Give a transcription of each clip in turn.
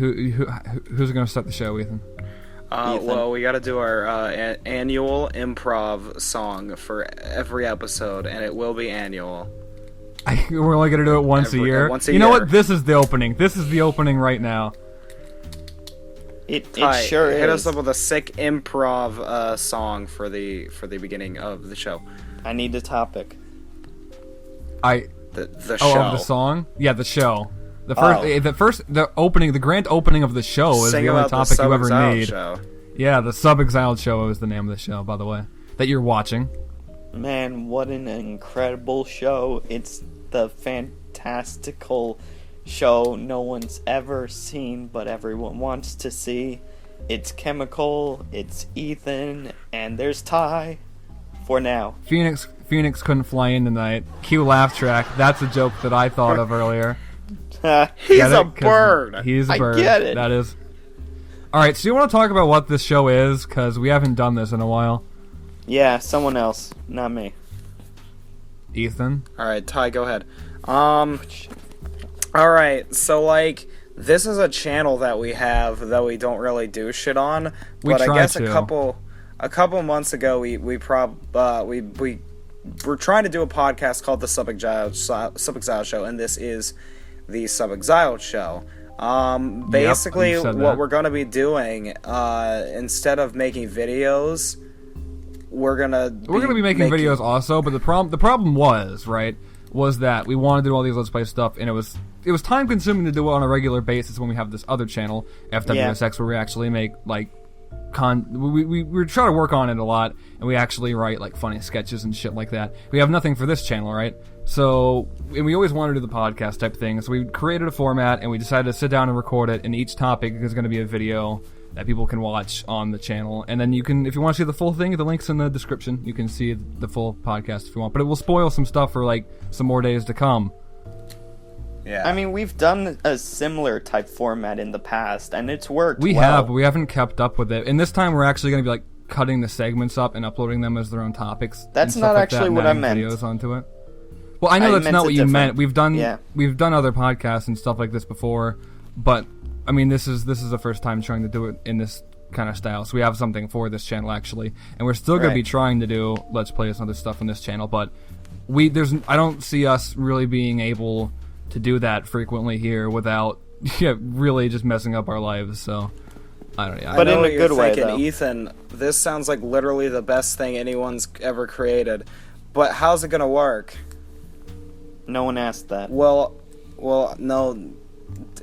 who's going to start the show, Ethan? Well, we got to do our annual improv song for every episode, and it will be annual. We're only going to do it once a year. You know what? This is the opening. This is the opening right now. It sure is. Hit us up with a sick improv song for the beginning of the show. I need a topic. The show. Oh, the song? Yeah, the show. The grand opening of the show is the only topic you ever need. Show. Yeah, the Subxziled show is the name of the show, by the way, that you're watching. Man, what an incredible show. It's the fantastical show no one's ever seen, but everyone wants to see. It's Chemical, it's Ethan, and there's Ty. For now. Phoenix couldn't fly in tonight. Cue laugh track. That's a joke that I thought of earlier. He's a bird. He's a bird. I get it. That is. Alright, so you want to talk about what this show is? Because we haven't done this in a while. Yeah, someone else. Not me. Ethan? Alright, Ty, go ahead. Alright, so, this is a channel that we have that we don't really do shit on. But I guess a couple months ago, we were trying to do a podcast called the Subxziled Show, and this is the Subxziled Show. Basically, what we're going to be doing, instead of making videos, we're gonna be making videos also. But the problem was that we wanted to do all these Let's Play stuff, and it was time consuming to do it on a regular basis when we have this other channel, FWSX, where we actually make we're trying to work on it a lot, and we actually write funny sketches and shit like that. We have nothing for this channel, right? So, and we always wanted to do the podcast type thing, so we created a format, and we decided to sit down and record it, and each topic is going to be a video that people can watch on the channel, and then you can, if you want to see the full thing, the link's in the description. You can see the full podcast if you want, but it will spoil some stuff for some more days to come. Yeah. I mean, we've done a similar type format in the past, and it's worked We have, but we haven't kept up with it. And this time we're actually going to be cutting the segments up and uploading them as their own topics. That's not actually what I meant. Videos onto it. Well, I know that's not what you meant. We've done other podcasts and stuff like this before, but I mean, this is the first time trying to do it in this kind of style. So we have something for this channel actually, and we're still going to be trying to do Let's Plays and other stuff on this channel, but I don't see us really being able to do that frequently here without really just messing up our lives. So I don't know. But in a good way, though. Ethan, this sounds like literally the best thing anyone's ever created. But how's it gonna work? No one asked that. Well, no.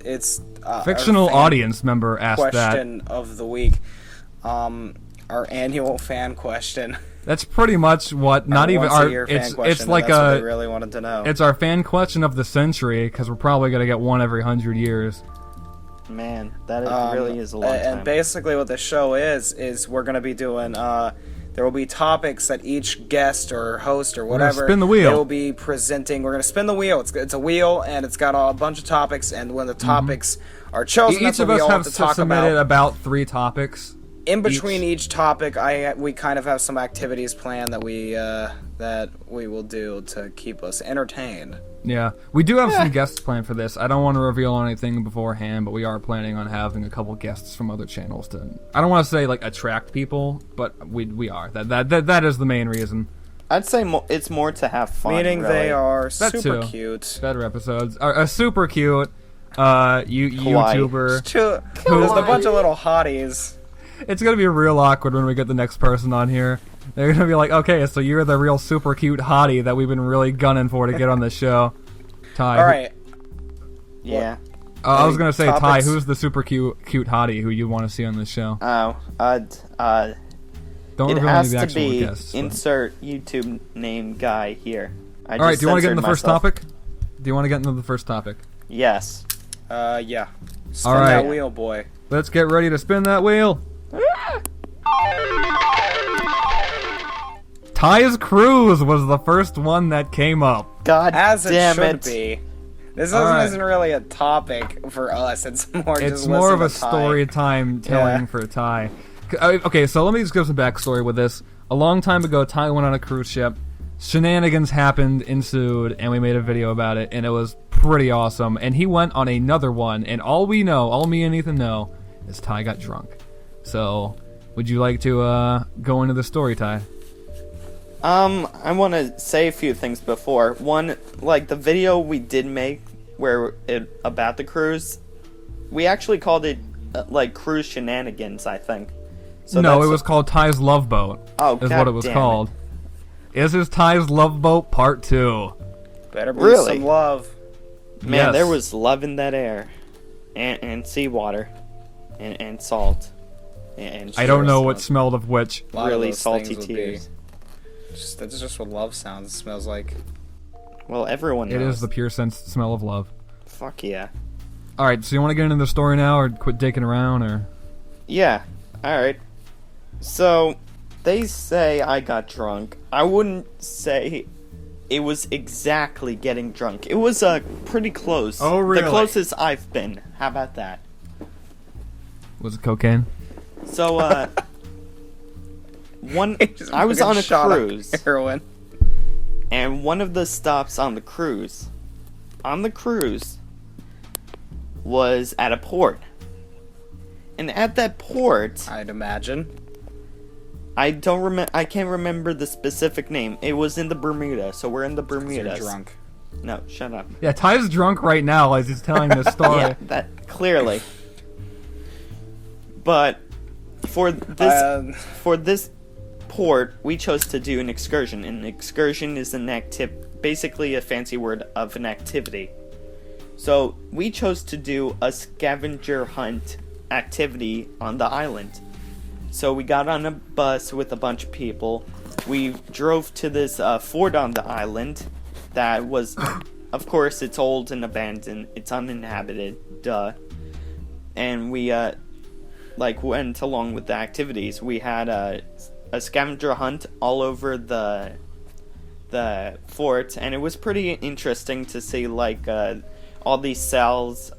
It's fictional audience member asked that. Question of the week. Our annual fan question. That's pretty much what. Not even our. It's like that's what they really wanted to know. It's our fan question of the century, because we're probably gonna get one every 100 years. Man, that really is a long time. And basically, what the show is we're gonna be doing. There will be topics that each guest or host or whatever spin the wheel. They will be presenting. We're gonna spin the wheel. It's a wheel, and it's got a bunch of topics. And when the topics are chosen, each of us have submitted about 3 topics. In between each topic, we kind of have some activities planned that we will do to keep us entertained. Yeah, we do have some guests planned for this. I don't want to reveal anything beforehand, but we are planning on having a couple guests from other channels to. I don't want to say attract people, but we are. That is the main reason. I'd say it's more to have fun. Meaning really. They are that super too. Cute. Better episodes. A super cute YouTuber. There's a bunch of little hotties. It's going to be real awkward when we get the next person on here. They're going to be like, okay, so you're the real super cute hottie that we've been really gunning for to get on the show. Ty. All right. Yeah. I was going to say, Ty, who's the super cute hottie who you want to see on this show? Oh, Don't it reveal has any of the to actual be guests. Insert YouTube name guy here. All right, do you want to get into the first topic? Do you want to get into the first topic? Yes. Yeah. Spin All right. that wheel, boy. Let's get ready to spin that wheel. Ty's Cruise was the first one that came up. God As it damn should it. be. This All isn't really a topic for us. It's more It's just more of a listen to Ty. story time telling for Ty. Okay, so let me just give some backstory with this. A long time ago, Ty went on a cruise ship, shenanigans ensued, and we made a video about it, and it was pretty awesome. And he went on another one, and all me and Ethan know, is Ty got drunk. So, would you like to go into the story, Ty? I want to say a few things before. One, like the video we did make about the cruise, we actually called it like cruise shenanigans, I think. So no, it was called Ty's Love Boat. Oh, is what it was called. This is Ty's Love Boat Part 2. Better be some love. Man, yes. There was love in that air. And seawater. And salt. And I don't know what smelled of which. Really salty tears. That's just what love sounds. It smells like. Well, everyone knows. It is the pure smell of love. Fuck yeah. Alright, so you want to get into the story now, or quit dicking around, or? Yeah, alright. So, they say I got drunk. I wouldn't say it was exactly getting drunk. It was pretty close. Oh, really? The closest I've been. How about that? Was it cocaine? So, I was on a cruise. Heroin. And one of the stops on the cruise was at a port. And at that port, I'd imagine. I can't remember the specific name. It was in the Bermuda, so we're in the Bermudas. You're drunk. No, shut up. Yeah, Ty's drunk right now as he's telling this story. Yeah, that clearly. But for this port, we chose to do an excursion. An excursion is basically a fancy word of an activity. So we chose to do a scavenger hunt activity on the island. So we got on a bus with a bunch of people. We drove to this fort on the island that was, of course, it's old and abandoned. It's uninhabited, duh. And we went along with the activities. We had a scavenger hunt all over the fort, and it was pretty interesting to see all these cells,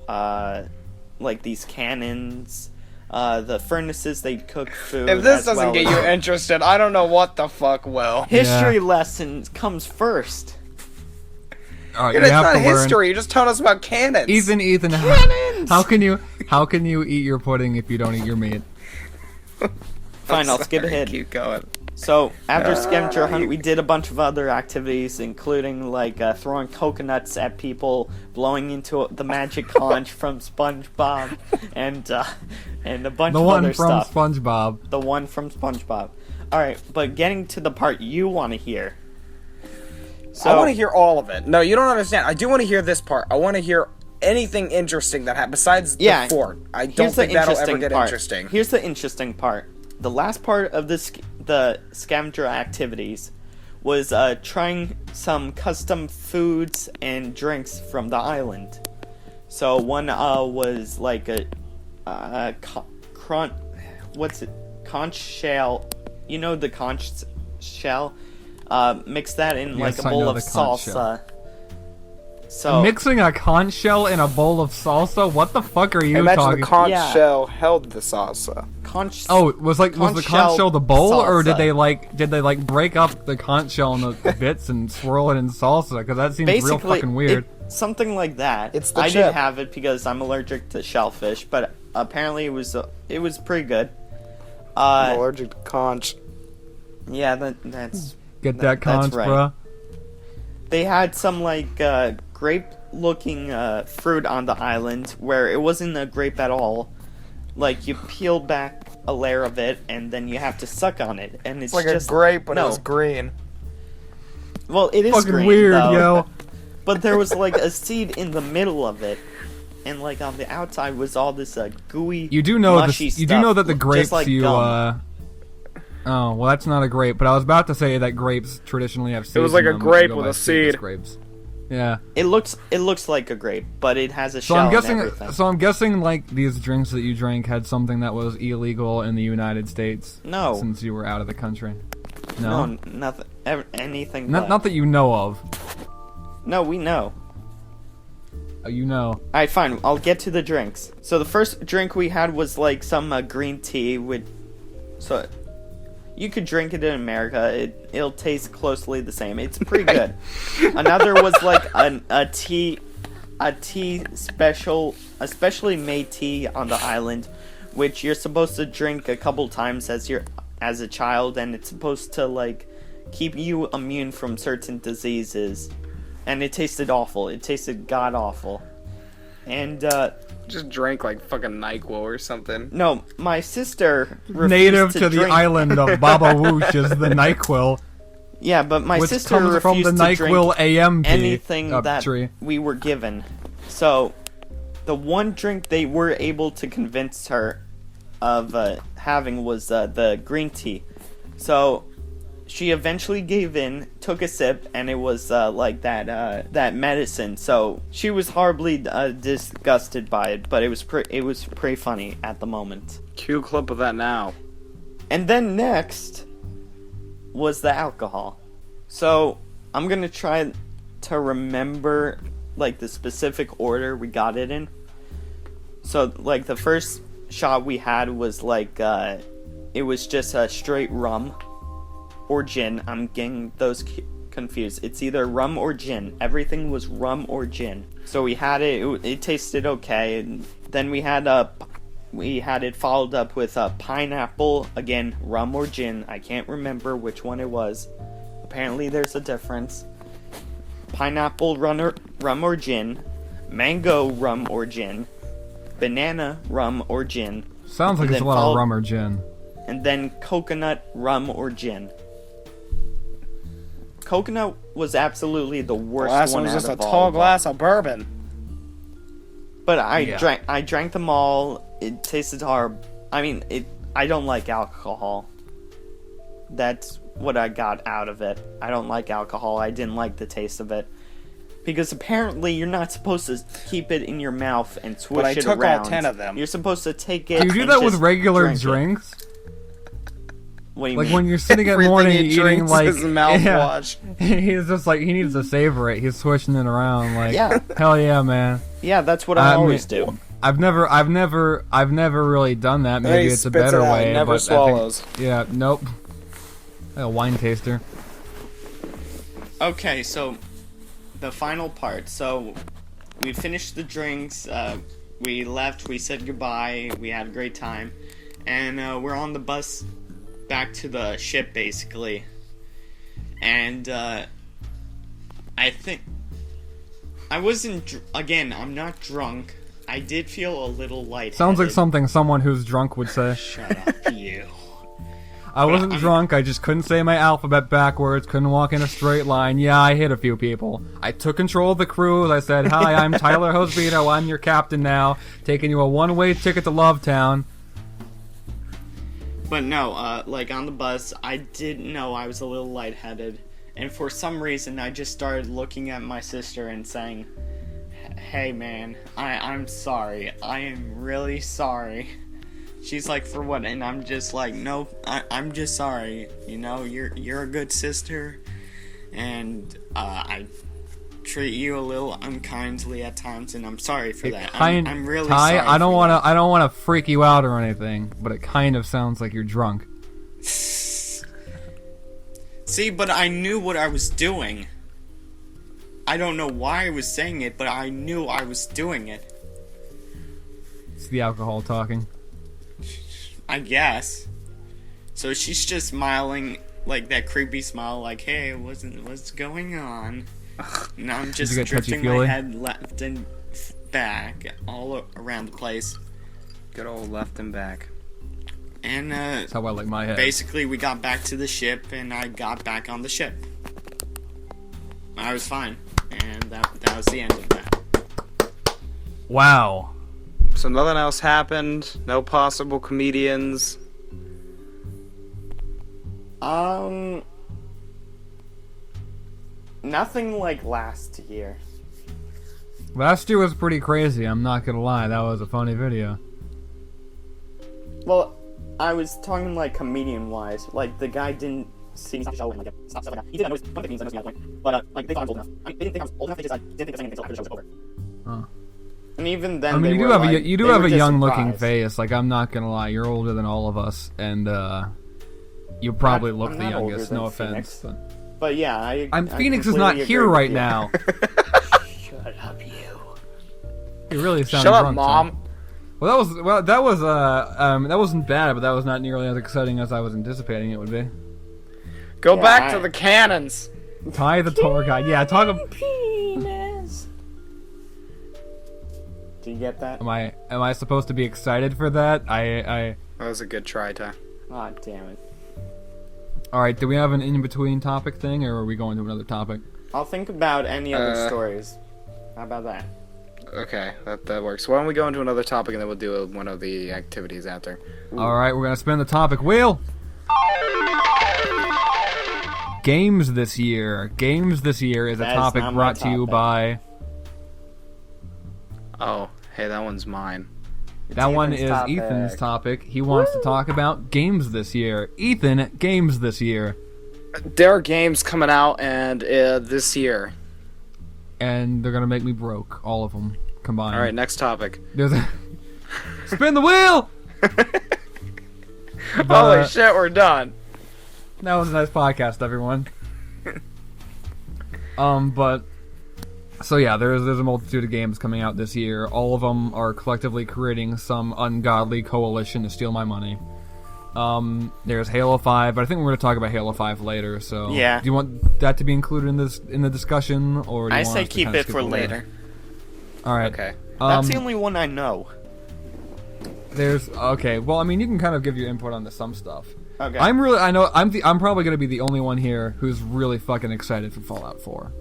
these cannons, the furnaces they cook food. If this doesn't get you interested, I don't know what the fuck will. History lessons comes first. It's not history. You're just telling us about cannons. Ethan, cannons! How can you eat your pudding if you don't eat your meat? Fine, I'll skip ahead. Keep going. So, after scavenger hunt, we did a bunch of other activities, including, throwing coconuts at people, blowing into the magic conch from SpongeBob, and a bunch of other stuff. The one from SpongeBob. The one from SpongeBob. Alright, but getting to the part you want to hear. I want to hear all of it. No, you don't understand. I do want to hear this part. I want to hear anything interesting that happened besides the fort. I don't think that'll ever get interesting. Here's the interesting part. The last part of the scavenger activities was trying some custom foods and drinks from the island. So one was like conch shell. You know the conch shell? Mix that in a bowl of salsa. So mixing a conch shell in a bowl of salsa? What the fuck are you talking about? Imagine the conch shell held the salsa. Was the conch shell the bowl, salsa. Or did they break up the conch shell into bits and swirl it in salsa? Because that seems real fucking weird. Something like that. I didn't have it because I'm allergic to shellfish, but apparently it was pretty good. I'm allergic to conch. Yeah, that's get that conch, right. Bruh. They had some grape-looking fruit on the island where it wasn't a grape at all. You peel back a layer of it and then you have to suck on it, and it's like just a grape, but it's green. Well, it is fucking green, weird, though. Yo. But there was a seed in the middle of it, and on the outside was all this gooey, You do know mushy you do know that the grapes gum. Oh, well, that's not a grape, but I was about to say that grapes traditionally have seeds. It was like a grape with a seed. Grapes. Yeah. It looks like a grape, but it has a shell and everything. So I'm guessing these drinks that you drank had something that was illegal in the United States. No. Since you were out of the country. No, nothing. Anything. Not that you know of. No, we know. You know. Alright, fine. I'll get to the drinks. So the first drink we had was some green tea with. You could drink it in America. It'll taste closely the same. It's pretty good. Another was like a tea special, a specially made tea on the island, which you're supposed to drink a couple times as a child, and it's supposed to like keep you immune from certain diseases. And it tasted awful. It tasted god awful. And just drank like fucking NyQuil or something. No, my sister native to the drink. Island of Baba Whoosh is the NyQuil. Yeah, but my which sister comes refused from the to NyQuil drink AMP anything that tree. we were given. So, the one drink they were able to convince her of having was the green tea. So, she eventually gave in, took a sip, and it was like that medicine. So she was horribly disgusted by it, but it was pretty funny at the moment. Cue clip of that now. And then next was the alcohol. So I'm gonna try to remember like the specific order we got it in. So like the first shot we had was like it was just a straight rum. Or gin. I'm getting those confused. It's either rum or gin. Everything was rum or gin. So we had it. It tasted okay. And then we had it followed up with a pineapple. Again, rum or gin. I can't remember which one it was. Apparently, there's a difference. Pineapple rum or gin. Mango rum or gin. Banana rum or gin. Sounds like it's a lot of rum or gin. And then coconut rum or gin. Coconut was absolutely the worst last one was out just of a all tall of them. glass of bourbon. But I drank them all. It tasted horrible. I mean, I don't like alcohol. That's what I got out of it. I don't like alcohol. I didn't like the taste of it. Because apparently you're not supposed to keep it in your mouth and swish it around. But I took all 10 of them. You're supposed to take it. Do you do that with regular drinks? What do you like mean? When you're sitting at morning eating like his mouthwash. Yeah, he's just like he needs to savor it. He's swishing it around like yeah. Hell yeah, man. Yeah, that's what I always do. I've never really done that. Maybe it's a better way. Never but swallows. Yeah, nope. Like a wine taster. Okay, so the final part. So we finished the drinks. We left. We said goodbye. We had a great time, and we're on the bus back to the ship, basically. And I think I wasn't. Again, I'm not drunk. I did feel a little lightheaded. Sounds like something someone who's drunk would say. Shut up, you. I wasn't drunk, I just couldn't say my alphabet backwards, couldn't walk in a straight line. Yeah, I hit a few people. I took control of the crew, I said, hi, I'm Tyler Hosvito, I'm your captain now, taking you a one-way ticket to Lovetown. But no, like on the bus, I didn't know I was a little lightheaded, and for some reason I just started looking at my sister and saying, hey man, I'm sorry, I am really sorry. She's like, for what? And I'm just like, no, I'm just sorry. You know, you're a good sister, and I treat you a little unkindly at times, and I'm sorry for that. I'm really sorry. I don't want to freak you out or anything, but it kind of sounds like you're drunk. See, but I knew what I was doing. I don't know why I was saying it, but I knew I was doing it. It's the alcohol talking. I guess. So she's just smiling, like that creepy smile, like, hey, what's going on? And I'm just drifting my head left and back, all around the place. Good old left and back. And that's how I like my head. Basically, we got back to the ship, and I got back on the ship. I was fine, and that was the end of that. Wow. So nothing else happened? No possible comedians? Nothing like last year. Last year was pretty crazy, I'm not gonna lie. That was a funny video. Well, I was talking like comedian-wise. Like, the guy didn't see me stop the show and like stuff like that. He did notice one of the comedians, I noticed me at the point. But like, they thought I was old enough. I mean, they didn't think I was old enough, they just didn't think I was saying anything until the show was over. Huh. And even then, I mean, you do have a young-looking face. Like, I'm not gonna lie, you're older than all of us, and You probably look the youngest. No offense. But yeah, Phoenix is not here right now. Shut up, you. You really sound Shut drunk, up, Mom. Son. That wasn't bad, but that was not nearly as exciting as I was anticipating it would be. Go back to the cannons. Ty the tour guide. Yeah, talk about penis. Do you get that? Am I supposed to be excited for that? That was a good try, Ty. Oh, damn it. All right, do we have an in-between topic thing, or are we going to another topic? I'll think about any other stories. How about that? Okay, that works. Why don't we go into another topic and then we'll do one of the activities after. All right, we're going to spin the topic wheel. Games this year. Games this year is a topic brought to you by... Oh, hey, that one's mine. That one is Ethan's topic. He wants to talk about games this year. Ethan, games this year. There are games coming out and this year. And they're going to make me broke. All of them combined. All right, next topic. Spin the wheel! Holy shit, we're done. That was a nice podcast, everyone. So yeah, there's a multitude of games coming out this year. All of them are collectively creating some ungodly coalition to steal my money. There's Halo 5, but I think we're going to talk about Halo 5 later, so... Yeah. Do you want that to be included in the discussion, or do you I want say us to keep kinda it for later. Alright. Okay. That's the only one I know. Okay, well, I mean, you can kind of give your input on some stuff. Okay. I'm probably going to be the only one here who's really fucking excited for Fallout 4.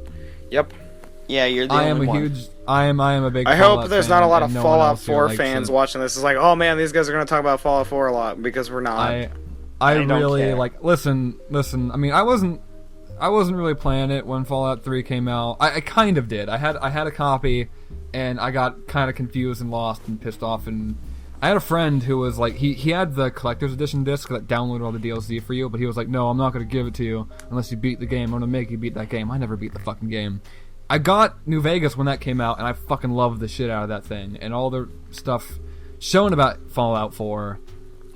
Yep. Yeah, you're the only one. I am a big I Fallout hope there's fan, not a lot of and no Fallout 4 likes fans it. watching this. It's like, oh man, these guys are going to talk about Fallout 4 a lot, because we're not. I don't really care. listen. I mean, I wasn't really playing it when Fallout 3 came out. I kind of did. I had a copy, and I got kind of confused and lost and pissed off. And I had a friend who was like, he had the collector's edition disc that downloaded all the DLC for you, but he was like, no, I'm not going to give it to you unless you beat the game. I'm going to make you beat that game. I never beat the fucking game. I got New Vegas when that came out, and I fucking loved the shit out of that thing. And all the stuff shown about Fallout 4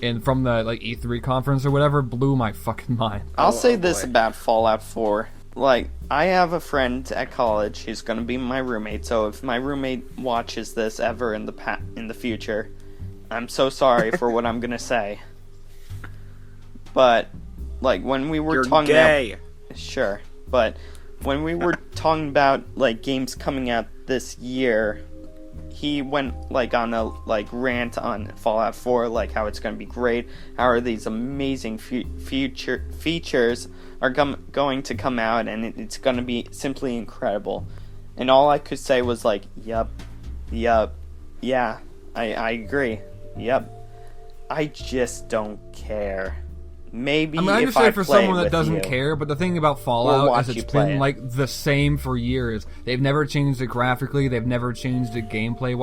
and from the E3 conference or whatever blew my fucking mind. I'll say this about Fallout 4. I have a friend at college. He's going to be my roommate, so if my roommate watches this ever in the future, I'm so sorry for what I'm going to say. But, when we were talking gay. about... Sure, but... When we were talking about games coming out this year, he went on a rant on Fallout 4, how it's going to be great, how these amazing features are going to come out, and it's going to be simply incredible. And all I could say was yup, yeah, I agree, yup. I just don't care. Maybe I if say I for play someone it that doesn't with you. care, but the thing about Fallout is it's been it. the same for years. They've never changed it graphically. They've never changed the gameplay.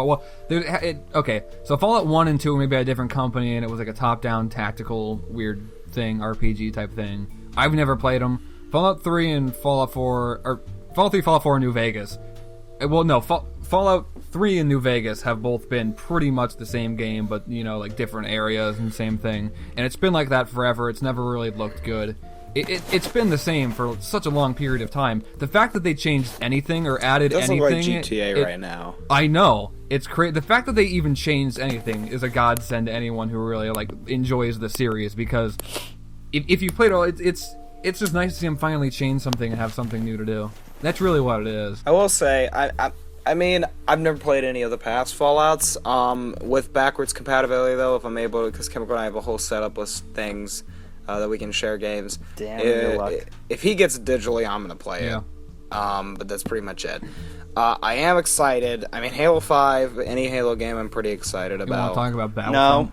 Okay, so Fallout 1 and 2 were maybe a different company, and it was a top-down tactical weird thing, RPG type thing. I've never played them. Fallout 3 and Fallout 4, or Fallout 3, Fallout 4, and New Vegas. Fallout 3 and New Vegas have both been pretty much the same game, but, different areas and same thing. And it's been like that forever. It's never really looked good. It's been the same for such a long period of time. The fact that they changed anything or added anything... It doesn't look like GTA right now. I know. It's crazy. The fact that they even changed anything is a godsend to anyone who really, enjoys the series, because if you played all... It's just nice to see them finally change something and have something new to do. That's really what it is. I will say, I mean, I've never played any of the past Fallouts. With backwards compatibility, though, if I'm able to, because Chemical and I have a whole setup with things that we can share games. Damn, good luck. If he gets it digitally, I'm going to play it. But that's pretty much it. I am excited. I mean, Halo 5, any Halo game I'm pretty excited about. You want to talk about Battlefront? No.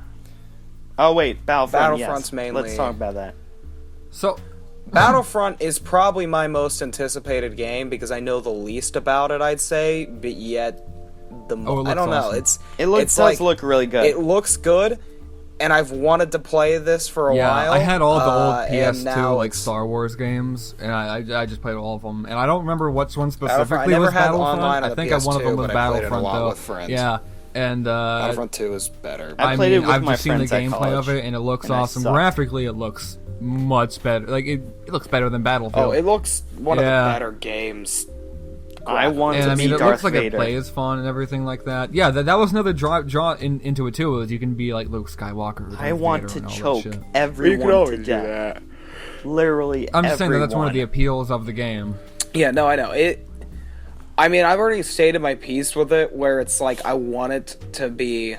Oh, wait, Battlefront, Battlefront's yes. mainly... Let's talk about that. So... Battlefront is probably my most anticipated game because I know the least about it, I'd say, but yet I don't know. Awesome. It does look really good. It looks good, and I've wanted to play this for a while. I had all the old PS2 now Star Wars games, and I just played all of them. And I don't remember which one specifically I never was had Battlefront. online on I think the one of them PS2, was but I played it a Battlefront lot though. with friends. Yeah, and Battlefront 2 is better. I played it with I've my just seen the friends at gameplay college, of it, and it looks and I awesome. sucked. Graphically, it looks much better. Like it looks better than Battlefield. Oh, it looks one of the better games. I want to be it Darth looks like Vader. It plays fun and everything like that. Yeah, that was another draw into it too. Is you can be like Luke Skywalker. Or I want Vader to and choke that shit. everyone to death. Literally, I'm just saying everyone. that's one of the appeals of the game. Yeah, no, I know it. I mean, I've already stated my piece with it, where it's like I want it to be.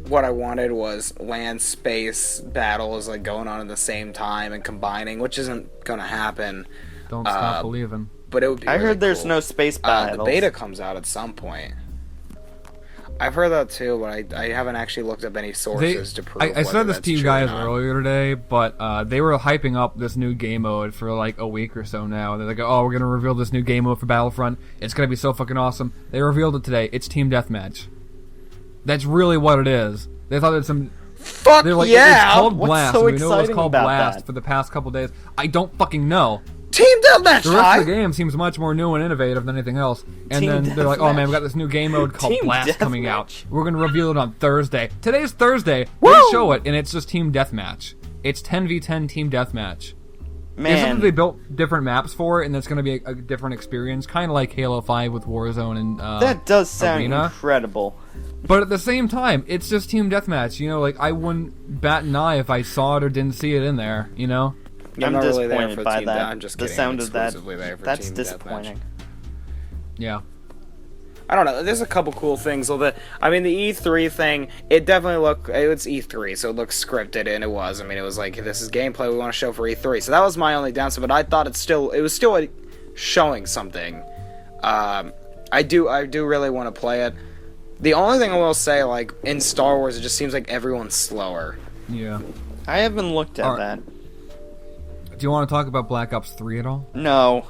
What I wanted was land space battles like going on at the same time and combining, which isn't gonna happen. Don't stop believing. But it would be. I really heard there's cool. no space battles. The beta comes out at some point. I've heard that too, but I haven't actually looked up any sources to prove. I said this to you guys earlier today, but they were hyping up this new game mode for like a week or so now. They're like, "Oh, we're gonna reveal this new game mode for Battlefront. It's gonna be so fucking awesome." They revealed it today. It's Team Deathmatch. That's really what it is. They thought it's some. Fuck like, yeah! It's called What's Blast. so We know it was exciting called about Blast that? for the past couple days. I don't fucking know. Team Deathmatch. The rest of the game seems much more new and innovative than anything else. And Team then they're like, "Oh man, we Deathmatch. got this new game mode called Team Blast coming out. Deathmatch. We're gonna reveal it on Thursday. Today's Thursday. Woo! They show it, and it's just Team Deathmatch. It's 10v10 Team Deathmatch. Man, Isn't it they built different maps for it, and that's gonna be a different experience, kind of like Halo 5 with Warzone and that does sound Arena. incredible. But at the same time, it's just Team Deathmatch. You know, like I wouldn't bat an eye if I saw it or didn't see it in there. You know. I'm not really disappointed there for by Team that. I'm just the kidding. sound I'm of that. exclusively there for That's Team disappointing. Deathmatch. Yeah. I don't know. There's a couple cool things. I mean, the E3 thing, it definitely it's E3, so it looks scripted, and it was. I mean, it was like, this is gameplay we want to show for E3. So that was my only downside, but I thought it was still showing something. I do really want to play it. The only thing I will say, like, in Star Wars, it just seems like everyone's slower. Yeah. I haven't looked at that. Do you want to talk about Black Ops 3 at all? No.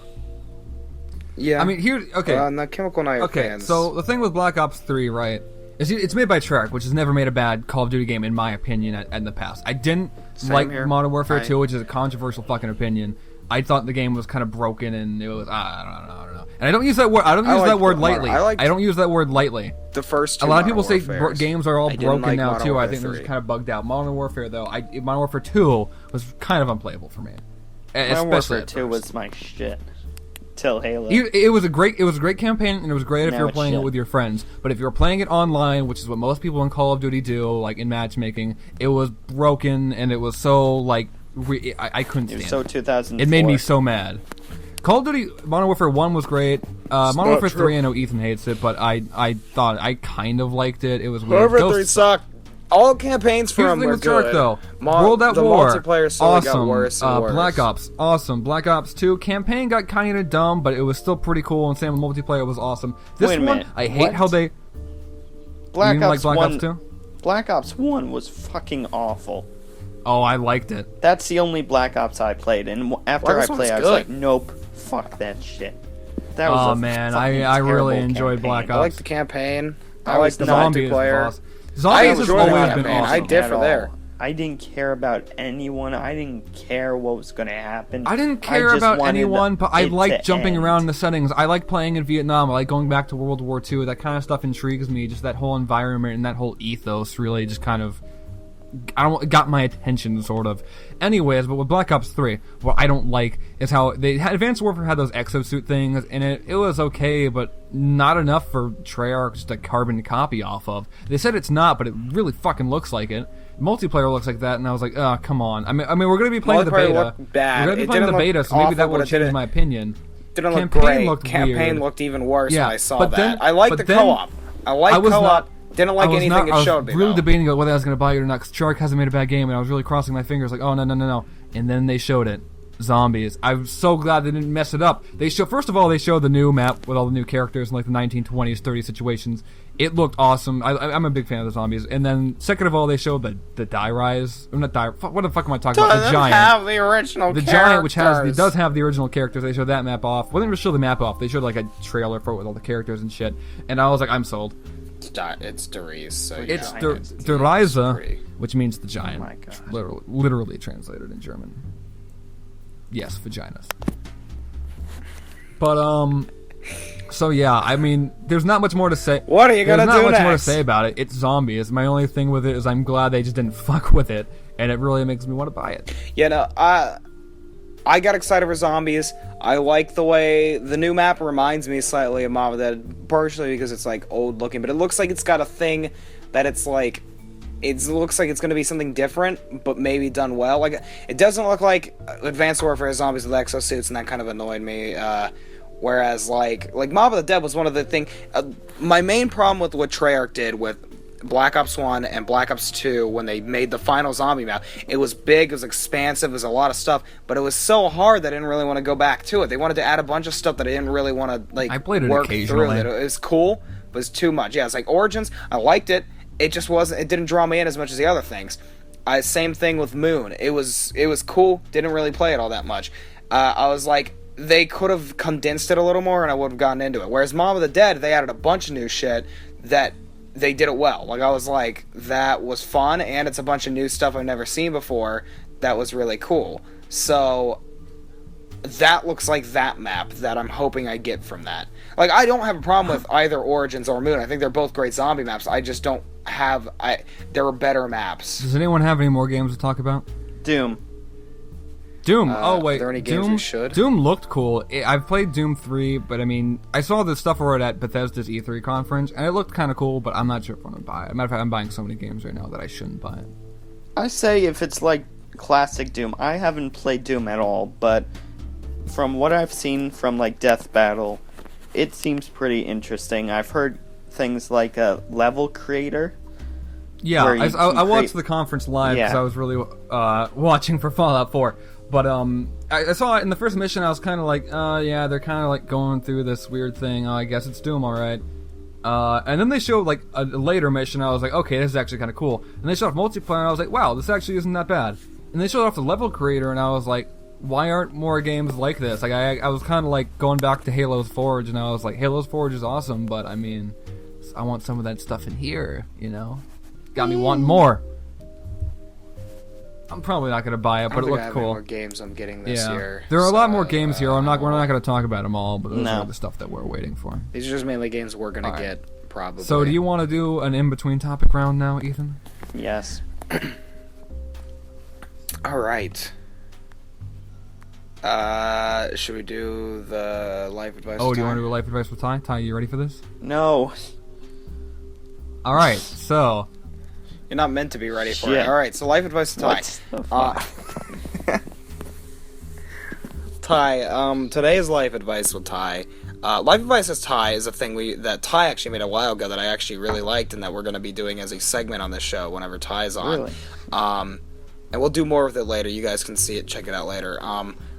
Yeah. I mean, okay. The Chemical Knight fans. So the thing with Black Ops 3, right, is it's made by Treyarch, which has never made a bad Call of Duty game, in my opinion, in the past. I didn't like here. Modern Warfare 2, which is a controversial fucking opinion. I thought the game was kind of broken, and it was, I don't know. And I don't use that word. I don't use that word lightly. I don't use that word lightly. The first two a lot of people Modern say Warfares. games are all broken like now Modern too. I Warfare think they're 3. just kind of bugged out. Modern Warfare though, Modern Warfare 2 was kind of unplayable for me. Modern Warfare 2 was my shit. Till Halo. It was a great campaign, and it was great if you were it's playing shit. it with your friends. But if you were playing it online, which is what most people in Call of Duty do, like in matchmaking, it was broken, and it was so like I couldn't stand It was so 2004. It made me so mad. Call of Duty Modern Warfare 1 was great. Modern Warfare 3, I know Ethan hates it, but I thought I kind of liked it. It was weird. Modern Warfare 3 sucked. All campaigns for them were good. Though. World at War, multiplayer slowly awesome. got worse and worse. Black Ops, awesome. Black Ops 2 campaign got kind of dumb, but it was still pretty cool. And same with multiplayer was awesome. This Wait a one, minute. I hate how they. Black you didn't Ops like Black 1, Ops 2? Black Ops 1 was fucking awful. Oh, I liked it. That's the only Black Ops I played, and after Black I Ops played, I was good. like, nope, fuck that shit. That was I really enjoyed Black Ops. I like the campaign. I I like was the not- multiplayer. Zombies has enjoyed always the been campaign. awesome. I differ At there. all. I didn't care about anyone. I didn't care what was going to happen. I didn't care just about wanted anyone, but I it like to jumping end. around in the settings. I like playing in Vietnam. I like going back to World War II. That kind of stuff intrigues me. Just that whole environment and that whole ethos really just kind of got my attention, sort of. Anyways, but with Black Ops 3, what I don't like is how Advanced Warfare had those exosuit things, and it was okay, but not enough for Treyarch just to carbon copy off of. They said it's not, but it really fucking looks like it. Multiplayer looks like that, and I was like, oh, come on. I mean, we're going to be playing the Multiplayer beta. looked bad. We're going to It be playing the didn't beta, look so maybe awful, that will but it change didn't- my opinion. Didn't look Campaign great. looked Campaign weird. looked even worse Yeah, when I saw but that. then- I liked but the then- co-op. I liked was co-op. not- Didn't like anything it showed me. I was really though. debating about whether I was going to buy it or not, because Treyarch hasn't made a bad game, and I was really crossing my fingers like, oh, no. And then they showed it. Zombies. I'm so glad they didn't mess it up. First of all, they showed the new map with all the new characters in like the 1920s, 30 situations. It looked awesome. I'm a big fan of the zombies. And then, second of all, they showed the Die Rise. Not Die. What the fuck am I talking about? The Doesn't Giant. have the original The characters. Giant, which does have the original characters. They showed that map off. Well, they didn't show the map off. They showed like a trailer for it with all the characters and shit. And I was like, I'm sold. It's Deriz. So It's yeah. Der Reise, which means the giant. Oh my God. Literally translated in German. Yes, vaginas. But So yeah, I mean, there's not much more to say. What are you gonna do next? There's not much more to say about it. It's zombies. My only thing with it is I'm glad they just didn't fuck with it, and it really makes me want to buy it. Yeah, no, I got excited for zombies. I like the way the new map reminds me slightly of Mob of the Dead, partially because it's like old looking, but it looks like it's got a thing that it's like. It looks like it's going to be something different, but maybe done well. Like, it doesn't look like Advanced Warfare Zombies with exosuits, and that kind of annoyed me. Whereas, like Mob of the Dead was one of the things... my main problem with what Treyarch did with Black Ops 1 and Black Ops 2, when they made the final zombie map, it was big, it was expansive, it was a lot of stuff, but it was so hard that I didn't really want to go back to it. They wanted to add a bunch of stuff that I didn't really want to, like, I played it work occasionally. through. It was cool, but it was too much. Yeah, it's like Origins, I liked it. It just wasn't. It didn't draw me in as much as the other things. Same thing with Moon. It was cool. Didn't really play it all that much. I was like, they could have condensed it a little more, and I would have gotten into it. Whereas Mob of the Dead, they added a bunch of new shit that they did it well. Like, I was like, that was fun, and it's a bunch of new stuff I've never seen before. That was really cool. So that looks like that map that I'm hoping I get from that. Like, I don't have a problem with either Origins or Moon. I think they're both great zombie maps. I just don't have... there are better maps. Does anyone have any more games to talk about? Doom. Oh, wait. Are there any games we should? Doom looked cool. I've played Doom 3, but I mean, I saw the stuff over at Bethesda's E3 conference, and it looked kind of cool, but I'm not sure if I'm going to buy it. Matter of fact, I'm buying so many games right now that I shouldn't buy it. I say if it's like classic Doom. I haven't played Doom at all, but from what I've seen from like Death Battle, it seems pretty interesting. I've heard things like a level creator. Yeah, I watched the conference live because I was really watching for Fallout 4. But I saw it in the first mission. I was kind of like, yeah, they're kind of like going through this weird thing. I guess it's Doom, all right. And then they showed like a later mission. I was like, okay, this is actually kind of cool. And they showed off multiplayer, and I was like, wow, this actually isn't that bad. And they showed off the level creator, and I was like, why aren't more games like this? Like I was kind of like going back to Halo's Forge, and I was like, Halo's Forge is awesome, but I mean, I want some of that stuff in here, you know? Got me wanting more. I'm probably not going to buy it, but it looked cool. More games I'm getting this year. There are a lot more games here. We're not going to talk about them all, but those are the stuff that we're waiting for. These are just mainly games we're going to get, probably. So do you want to do an in-between topic round now, Ethan? Yes. All right. Should we do the life advice with Ty? Do you want to do a life advice with Ty? Ty, you ready for this? No. All right, so... You're not meant to be ready for it. All right, so life advice to Ty. Ty, today's life advice with Ty. Life advice with Ty is a thing that Ty actually made a while ago that I actually really liked and that we're going to be doing as a segment on this show whenever Ty's on. Really? And we'll do more with it later. You guys can see it, check it out later.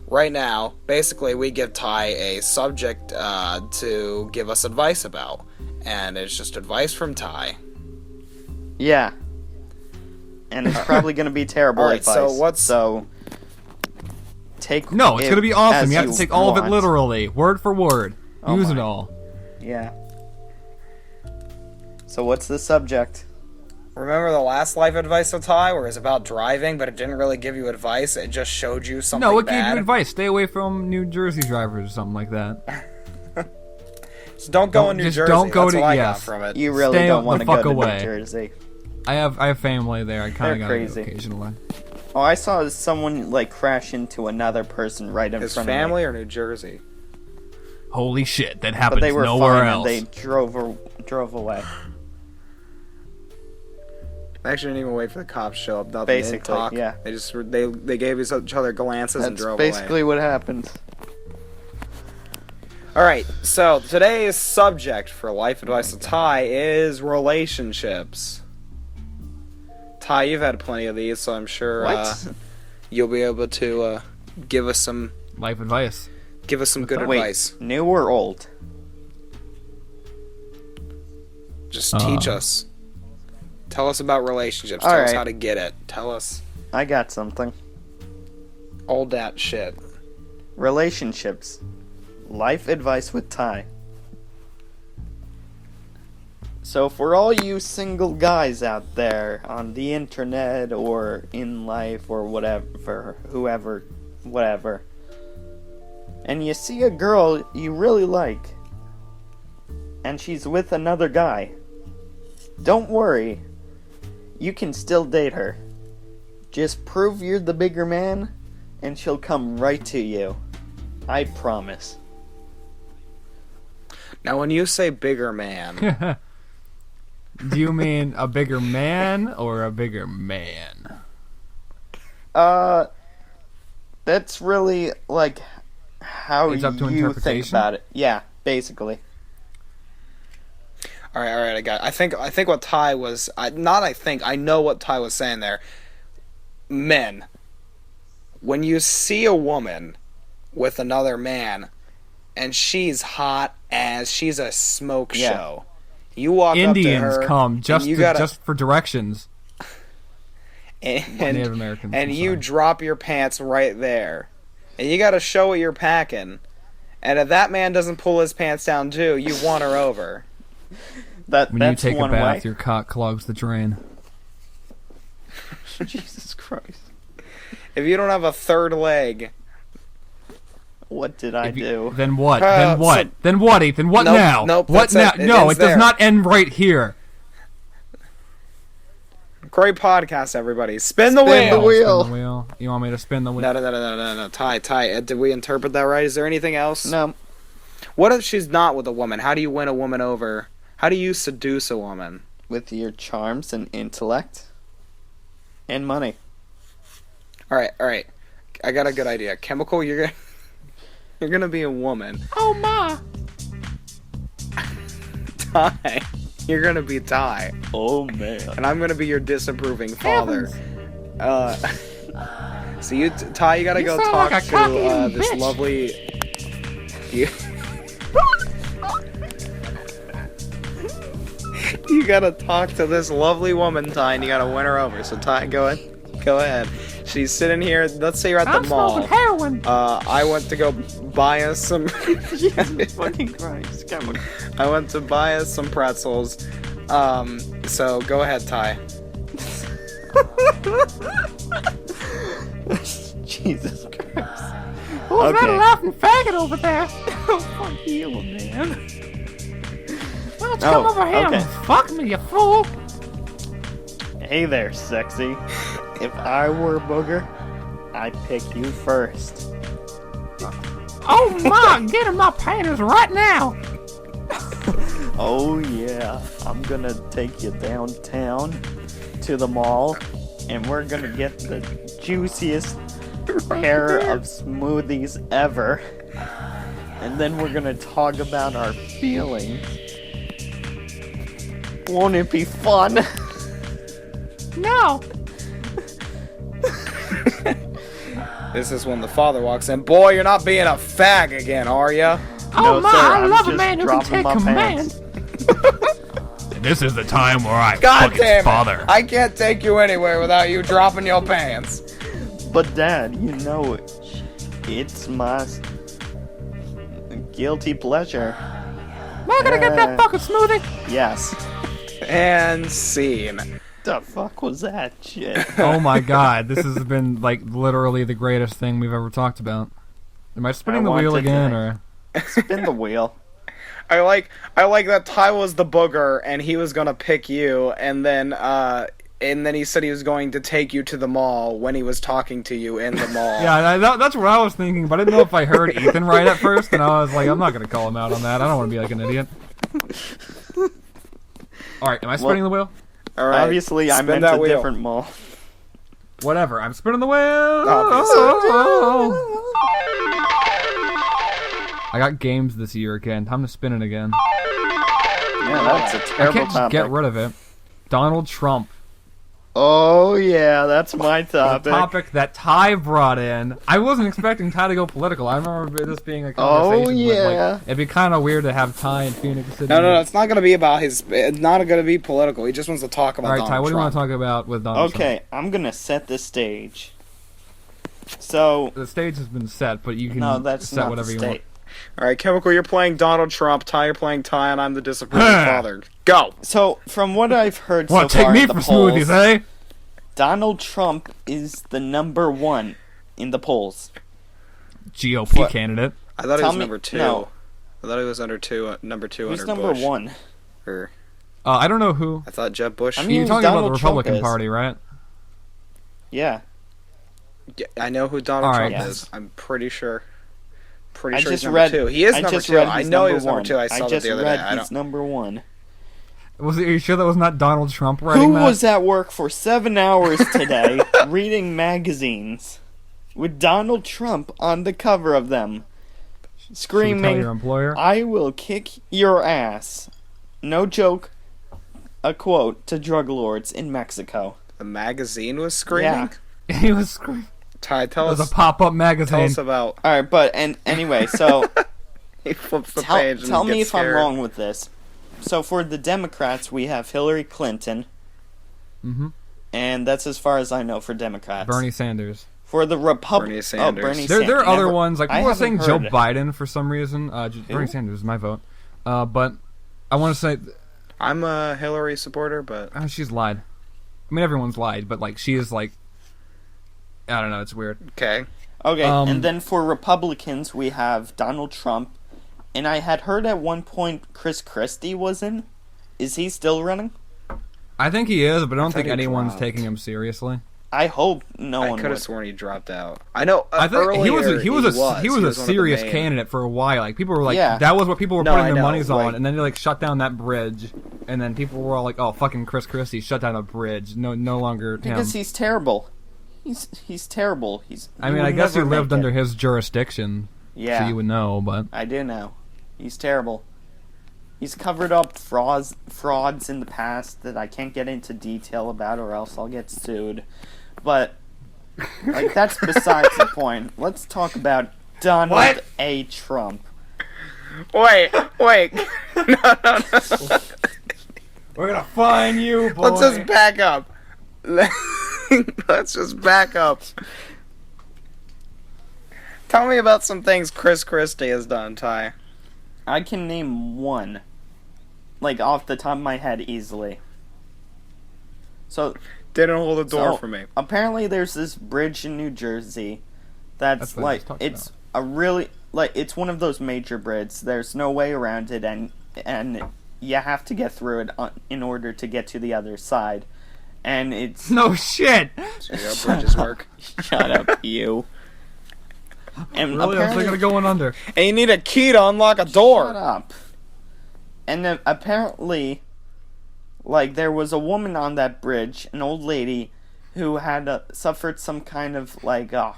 Right now, basically, we give Ty a subject to give us advice about. And it's just advice from Ty. Yeah. And it's probably going to be terrible advice. So take No, it's going to be awesome. You have to take all of it literally, word for word. Use it all. Yeah. So what's the subject? Remember the last life advice with Ty, where it was about driving, but it didn't really give you advice, it just showed you something bad? No, it gave you advice. Stay away from New Jersey drivers or something like that. Just don't go in New Jersey. Don't go That's to what I got from it. You really don't want to go to New Jersey. I have family there. I kind of got to go occasionally. Oh, I saw someone like crash into another person right in front of me. His family or New Jersey? Holy shit, that happens but they were nowhere fine else. And they drove away. They actually didn't even wait for the cops to show up. Nothing. Basically, they didn't talk. Yeah. They just they gave each other glances and drove away. That's basically what happened. Alright, so today's subject for life advice to Ty is relationships. Ty, you've had plenty of these, so I'm sure you'll be able to give us some... life advice. Give us some good advice. New or old? Just teach us. Tell us about relationships. Tell us how to get it. Tell us. I got something. Old that shit. Relationships. Life advice with Ty. So for all you single guys out there on the internet or in life or whatever, whoever, whatever, and you see a girl you really like, and she's with another guy. Don't worry. You can still date her. Just prove you're the bigger man, and she'll come right to you. I promise. Now, when you say bigger man... Do you mean a bigger man or a bigger man? That's really, like, how it's up to you think about it. Yeah, basically. All right, I think what Ty was... I know what Ty was saying there. Men, when you see a woman with another man, and she's hot as... She's a smoke show. You walk Indians up to her... come just for directions. And Native Americans. And you drop your pants right there. And you gotta show what you're packing. And if that man doesn't pull his pants down too, you won her over. When you take a bath, your cock clogs the drain. Jesus Christ. If you don't have a third leg... What did I do? Then what? Then what, Ethan? What now? Nope, what now? No, it does not end right here. Great podcast, everybody. Spin the wheel. Spin the wheel. You want me to spin the wheel? No. Ty, did we interpret that right? Is there anything else? No. What if she's not with a woman? How do you win a woman over? How do you seduce a woman? With your charms and intellect. And money. Alright. I got a good idea. Chemical, you're gonna be a woman. Oh, ma! Ty. You're gonna be Ty. Oh, man. And I'm gonna be your disapproving father. So Ty, you gotta go talk to this lovely... You gotta talk to this lovely woman, Ty, and you gotta win her over. So Ty, go ahead. She's sitting here. Let's say you're at the mall. Heroin. I went to go buy us some... Jesus fucking Christ. Come on. I went to buy us some pretzels. So go ahead, Ty. Jesus Christ. Who's that laughing faggot over there? Fuck you, man. Why don't you come over here and fuck me, you fool? Hey there, sexy. If I were a booger, I'd pick you first. Oh my, get in my panties right now! Oh yeah, I'm gonna take you downtown to the mall, and we're gonna get the juiciest pair of smoothies ever. And then we're gonna talk about our feelings. Won't it be fun? No! This is when the father walks in. Boy, you're not being a fag again, are ya? Oh no, my, sir, I I'm love a man who can take command. This is the time where I God fuck damn his father. I can't take you anywhere without you dropping your pants. But Dad, you know, it's my guilty pleasure. Am I gonna get that fucking smoothie? Yes. And scene. The fuck was that shit? Oh my god, this has been like literally the greatest thing we've ever talked about. Am I spinning the wheel again, or spin the wheel? I like that Ty was the booger and he was gonna pick you, and then he said he was going to take you to the mall when he was talking to you in the mall. Yeah, that's what I was thinking, but I didn't know if I heard Ethan right at first, and I was like, I'm not gonna call him out on that. I don't want to be like an idiot. All right, am I spinning the wheel? All right. Obviously, I meant a different mall. Whatever, I'm spinning the wheel. I got games this year again. Time to spin it again. Yeah, that's a terrible I can't just get rid of it. Donald Trump. Oh yeah, that's my topic. The topic that Ty brought in. I wasn't expecting Ty to go political. I remember this being a conversation. Oh yeah. It'd be kind of weird to have Ty in Phoenix City. No, it's not gonna be about his. It's not gonna be political. He just wants to talk about. All right, Donald Ty, what do you Trump. want to talk about with Donald Trump? Okay, I'm gonna set the stage. So the stage has been set, but you can set not whatever the you want. All right, Chemical, you're playing Donald Trump. Ty, you're playing Ty, and I'm the disapproving father. Go. So, from what I've heard so What, far, take me in for the polls, smoothies, eh? Donald Trump is the number one in the polls. GOP candidate. I thought he was number 2. No. I thought he was number 2 Who's under number Bush. 1? Or I don't know who. I thought Jeb Bush. I mean, You're talking about the Republican Party, right? Yeah. I know who Donald Trump yes. is. I'm pretty sure. I He's just number read, 2. He is I number just 2. read I he's know number he was number one. 2. I saw that the other day. He's number 1. Are you sure that was not Donald Trump writing that? Who was at work for 7 hours today reading magazines with Donald Trump on the cover of them, screaming, tell your employer? "I will kick your ass." No joke. A quote to drug lords in Mexico. The magazine was screaming? Yeah. He was screaming. Ty, It was a pop-up magazine. Tell us about... Alright, but anyway, so... He flips the page and tell me gets if scared. I'm wrong with this. So for the Democrats, we have Hillary Clinton. Mm-hmm. And that's as far as I know for Democrats. Bernie Sanders. For the Bernie Sanders. Bernie There Sanders. are other ones. Like, people are saying Joe heard. Biden for some reason. Bernie Sanders is my vote. But I want to say... I'm a Hillary supporter, but... she's lied. I mean, everyone's lied, but, like, she is, like... I don't know, it's weird. Okay. Okay, and then for Republicans, we have Donald Trump. And I had heard at one point Chris Christie was in. Is he still running? I think he is, but I don't think he anyone's dropped. taking him seriously. I hope no one I could have would. sworn he dropped out. I know. I think earlier he was a one of the serious main- candidate for a while. Like, people were like, Yeah. that was what people were No, I putting their know, monies like- on, and then they like shut down that bridge, and then people were all like, oh, fucking Chris Christie shut down a bridge. No longer him. Because he's terrible. He's terrible. I mean, I guess you lived under his jurisdiction, Yeah, so you would know, but... I do know. He's terrible. He's covered up frauds in the past that I can't get into detail about, or else I'll get sued. But like, that's besides the point. Let's talk about Donald What? A. Trump. Wait. No. We're gonna find you, boy! Let's just back up. Let's just back up. Tell me about some things Chris Christie has done, Ty. I can name one, like off the top of my head, easily. So Didn't hold the door So, for me. apparently there's this bridge in New Jersey that's what I was like, talking it's a really, like, it's one of those major bridges. There's no way around it, and you have to get through it in order to get to the other side. And it's... No shit! See how bridges work. Shut up, you. And Really? I'm thinking of going under. And you need a key to unlock a door. Shut up. And then apparently, like, there was a woman on that bridge, an old lady, who had suffered some kind of, like, a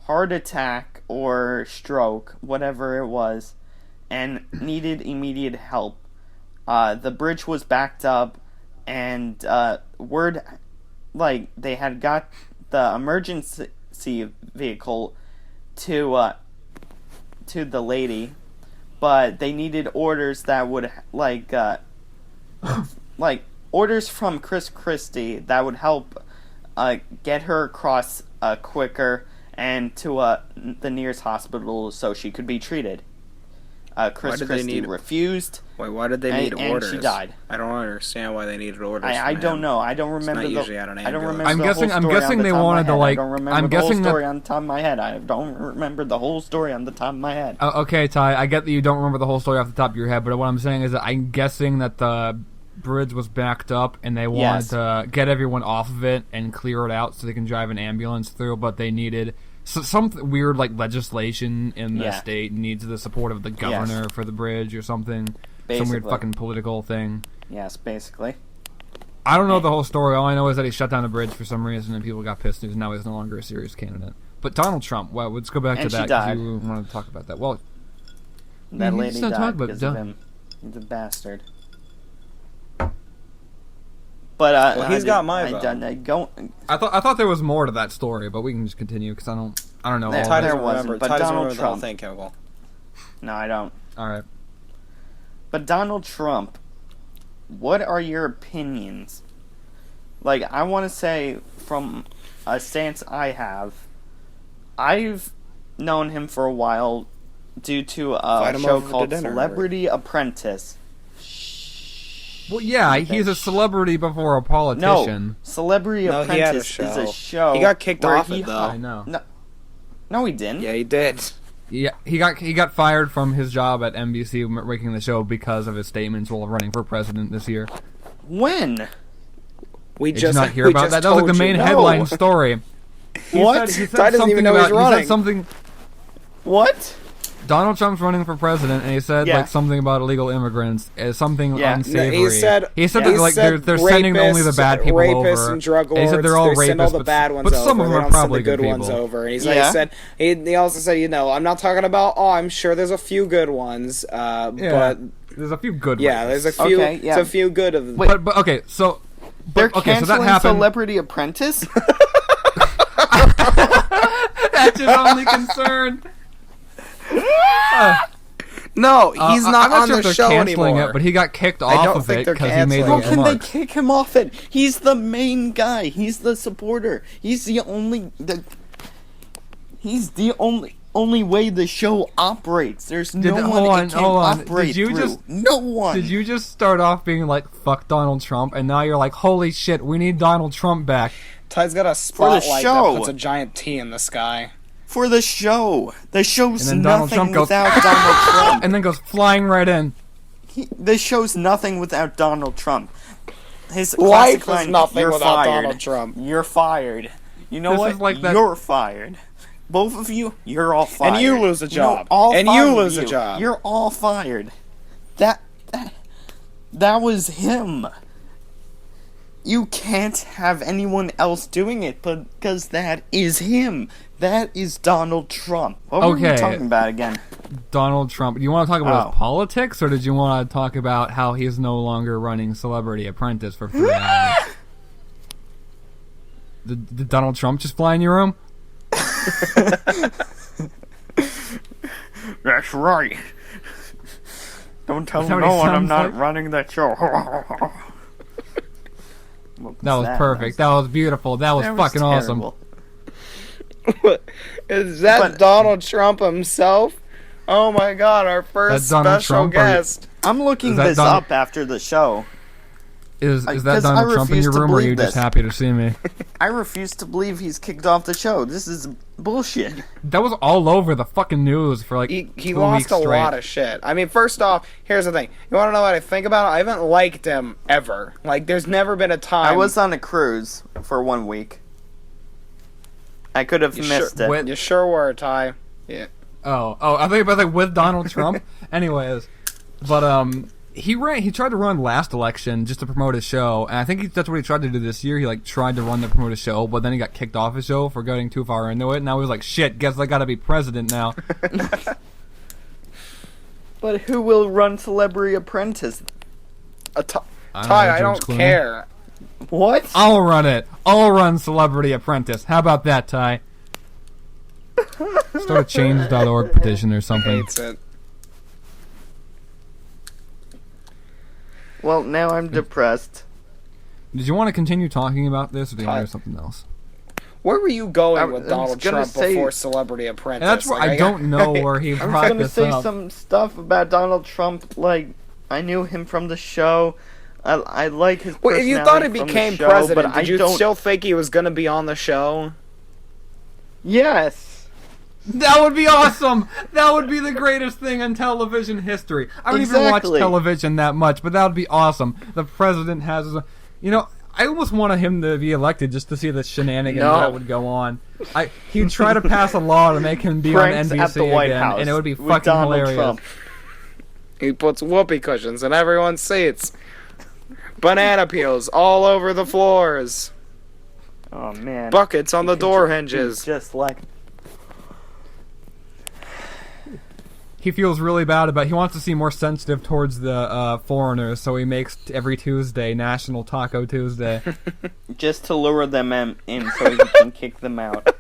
heart attack or stroke, whatever it was, and needed immediate help. The bridge was backed up, and word, like, they had got the emergency vehicle to the lady, but they needed orders that would, like orders from Chris Christie that would help get her across quicker and to the nearest hospital so she could be treated. Chris Christie refused. Wait, why did they need orders? And she died. I don't understand why they needed orders. I don't know. I don't remember It's not the. usually out on I don't ambulance. remember I'm the guessing- whole I'm story guessing on the they top of my wanted to, head. like- I don't remember I'm the whole guessing that- story on the top of my head. I don't remember the whole story on the top of my head. Okay, Ty, I get that you don't remember the whole story off the top of your head, but what I'm saying is that I'm guessing that the bridge was backed up and they wanted to get everyone off of it and clear it out so they can drive an ambulance through, but they needed some weird, like, legislation in the state needs the support of the governor for the bridge or something. Basically. Some weird fucking political thing. Yes, basically. I don't know the whole story. All I know is that he shut down a bridge for some reason and people got pissed and now he's no longer a serious candidate. But Donald Trump, well, let's go back to And she that because died. you wanted to talk about that. Well, That he's lady not talking died about because Don- of him. He's a bastard. But Well, he's got my I vote. done. I thought there was more to that story, but we can just continue because I don't know. There- all Ty of it. doesn't wasn't, remember. but Ty doesn't Donald remember the whole Trump. thing, Chemical. No, I don't. All right. But Donald Trump, what are your opinions? Like, I want to say, from a stance I have, I've known him for a while due to a Invite him show over to called dinner, Celebrity Apprentice. Well, yeah, he's a celebrity before a politician. No, Celebrity No, he had a Apprentice is a show. show. He got kicked where off it, though. I know. No, he didn't. Yeah, he did. Yeah, he got fired from his job at NBC making the show because of his statements while running for president this year. When? Did you not hear about that? That was like the main headline story. What? He said doesn't even know he's running. He said something. What? Donald Trump's running for president, and he said like something about illegal immigrants, something unsavory. He said like they're sending only the bad people over. And drug lords. And he said they're all rapists, all the bad ones but some of them are probably good people. ones over. And he also said, I'm not talking about. Oh, I'm sure there's a few good ones, but there's a few good. Yeah, there's a few. Okay, It's a few good of them. But okay, so they're canceling so that happened. Celebrity Apprentice. That's your only concern. No, he's not on the show anymore. But he got kicked off of it because he made How those can they remarks. kick him off it? He's the main guy. He's the supporter. He's the only. He's the only way the show operates. There's no one it can operate through. No one. Did you just start off being like, fuck Donald Trump, and now you're like, holy shit, we need Donald Trump back? Ty's got a spotlight that puts a giant T in the sky. For the show. The show's nothing without Donald Trump. And then goes flying right in. The show's nothing without Donald Trump. His life is line, nothing "You're without fired. Donald Trump. You're fired. You know This what? is like You're fired. Both of you, you're all fired. And you lose a job. A job. You're all fired. That was him. You can't have anyone else doing it, because that is him. That is Donald Trump. What were we talking about again? Donald Trump. Do you want to talk about his politics, or did you want to talk about how he's no longer running Celebrity Apprentice for 3 hours? Did Donald Trump just fly in your room? That's right. Don't tell no one I'm not running that show. That was perfect. That was beautiful. That was fucking awesome. Is that Donald Trump himself? Oh my god, our first special guest. I'm looking this up after the show. Is that Donald Trump in your room, or are you just happy to see me? I refuse to believe he's kicked off the show. This is bullshit. That was all over the fucking news for like 2 weeks straight. He lost a lot of shit. I mean, first off, here's the thing. You want to know what I think about it? I haven't liked him ever. Like, there's never been a time. I was on a cruise for 1 week. I could have missed it. You sure were, Ty. Yeah. Oh, I think about like with Donald Trump. Anyways, but he tried to run last election just to promote his show, and I think that's what he tried to do this year. He like tried to run to promote his show, but then he got kicked off his show for getting too far into it. Now he was like, shit, guess I gotta be president now. But who will run Celebrity Apprentice? Ty, I don't care. What? I'll run it. I'll run Celebrity Apprentice. How about that, Ty? Start a change.org petition or something. Well, now I'm depressed. Did you want to continue talking about this, or do you want to do something else? Where were you going with Donald Trump before Celebrity Apprentice? And that's where I don't know where he brought this up. I'm going to say some stuff about Donald Trump, like, I knew him from the show. I like his personality. If you thought he became president, did you still think he was going to be on the show? Yes. That would be awesome. That would be the greatest thing in television history. I don't even watch television that much, but that would be awesome. The president has, I almost wanted him to be elected just to see the shenanigans that would go on. He'd try to pass a law to make him be on NBC at the White again, House and it would be fucking hilarious. Trump. He puts whoopee cushions in everyone's seats. Banana peels all over the floors. Oh man! Buckets on the door hinges. Just like he feels really bad about. He wants to see more sensitive towards the foreigners, so he makes every Tuesday National Taco Tuesday, just to lure them in, so he can kick them out.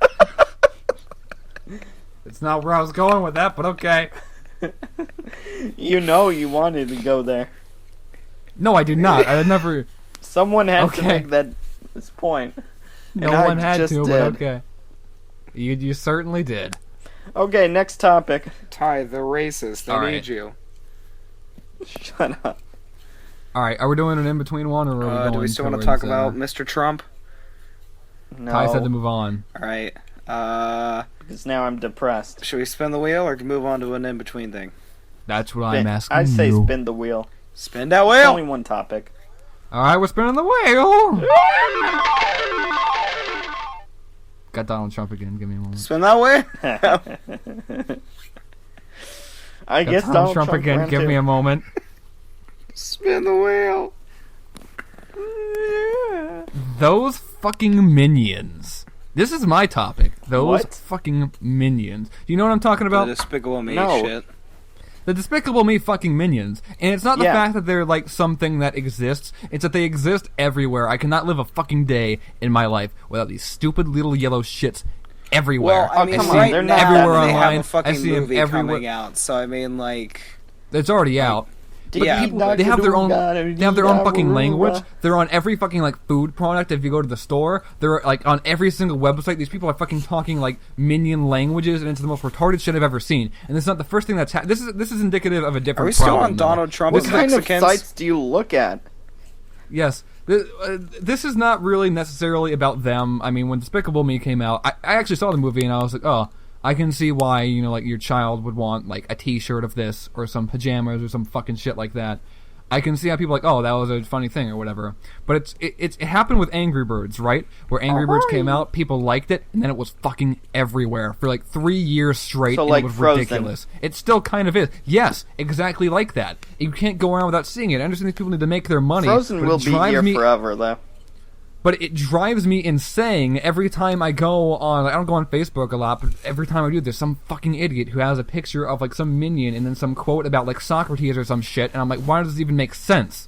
It's not where I was going with that, but okay. You know you wanted to go there. No, I did not. I had never. Someone had to make this point. No one had to, but okay. You certainly did. Okay, next topic. Ty, the racist. They need you. Shut up. Alright, are we doing an in-between one, or are we going do we still want to talk about Mr. Trump? No. Ty said to move on. Alright. Because now I'm depressed. Should we spin the wheel or move on to an in-between thing? That's what I'm asking I'd say you. spin the wheel. Spin that wheel! It's only one topic. Alright, we're spinning the wheel! Got Donald Trump again, give me a moment. Spin that wheel! I guess Donald Trump again, give me a moment. Spin the wheel! Those fucking minions. This is my topic. Those What? fucking minions. Do you know what I'm talking about? The Despicable Me No. shit. The Despicable Me fucking minions. And it's not the Yeah. fact that they're like something that exists, it's that they exist everywhere. I cannot live a fucking day in my life without these stupid little yellow shits everywhere. Well, I mean, come on, right they're now not everywhere they have online. a fucking I see them movie everywhere. coming out, so I mean, like... It's already out. But Yeah. people, they have their own. They have their own fucking language. They're on every fucking like food product. If you go to the store, they're like on every single website. These people are fucking talking like minion languages, and it's the most retarded shit I've ever seen. And this is not the first thing that's this is indicative of a different. Are we still problem, on though. Donald Trump What and kind Mexicans? of sites do you look at? Yes. This is not really necessarily about them. I mean, when Despicable Me came out, I actually saw the movie and I was like, oh, I can see why, you know, like your child would want like a t-shirt of this or some pajamas or some fucking shit like that. I can see how people are like, oh, that was a funny thing or whatever. But it happened with Angry Birds, right? Where Angry Birds came out, people liked it, and then it was fucking everywhere for like 3 years straight, So, and like it was Frozen. ridiculous. It still kind of is. Yes, exactly like that. You can't go around without seeing it. I understand these people need to make their money. Frozen but will it be drives here me, forever, though. But it drives me insane every time I go on. I don't go on Facebook a lot, but every time I do, there's some fucking idiot who has a picture of like some minion and then some quote about like Socrates or some shit, and I'm like, why does this even make sense?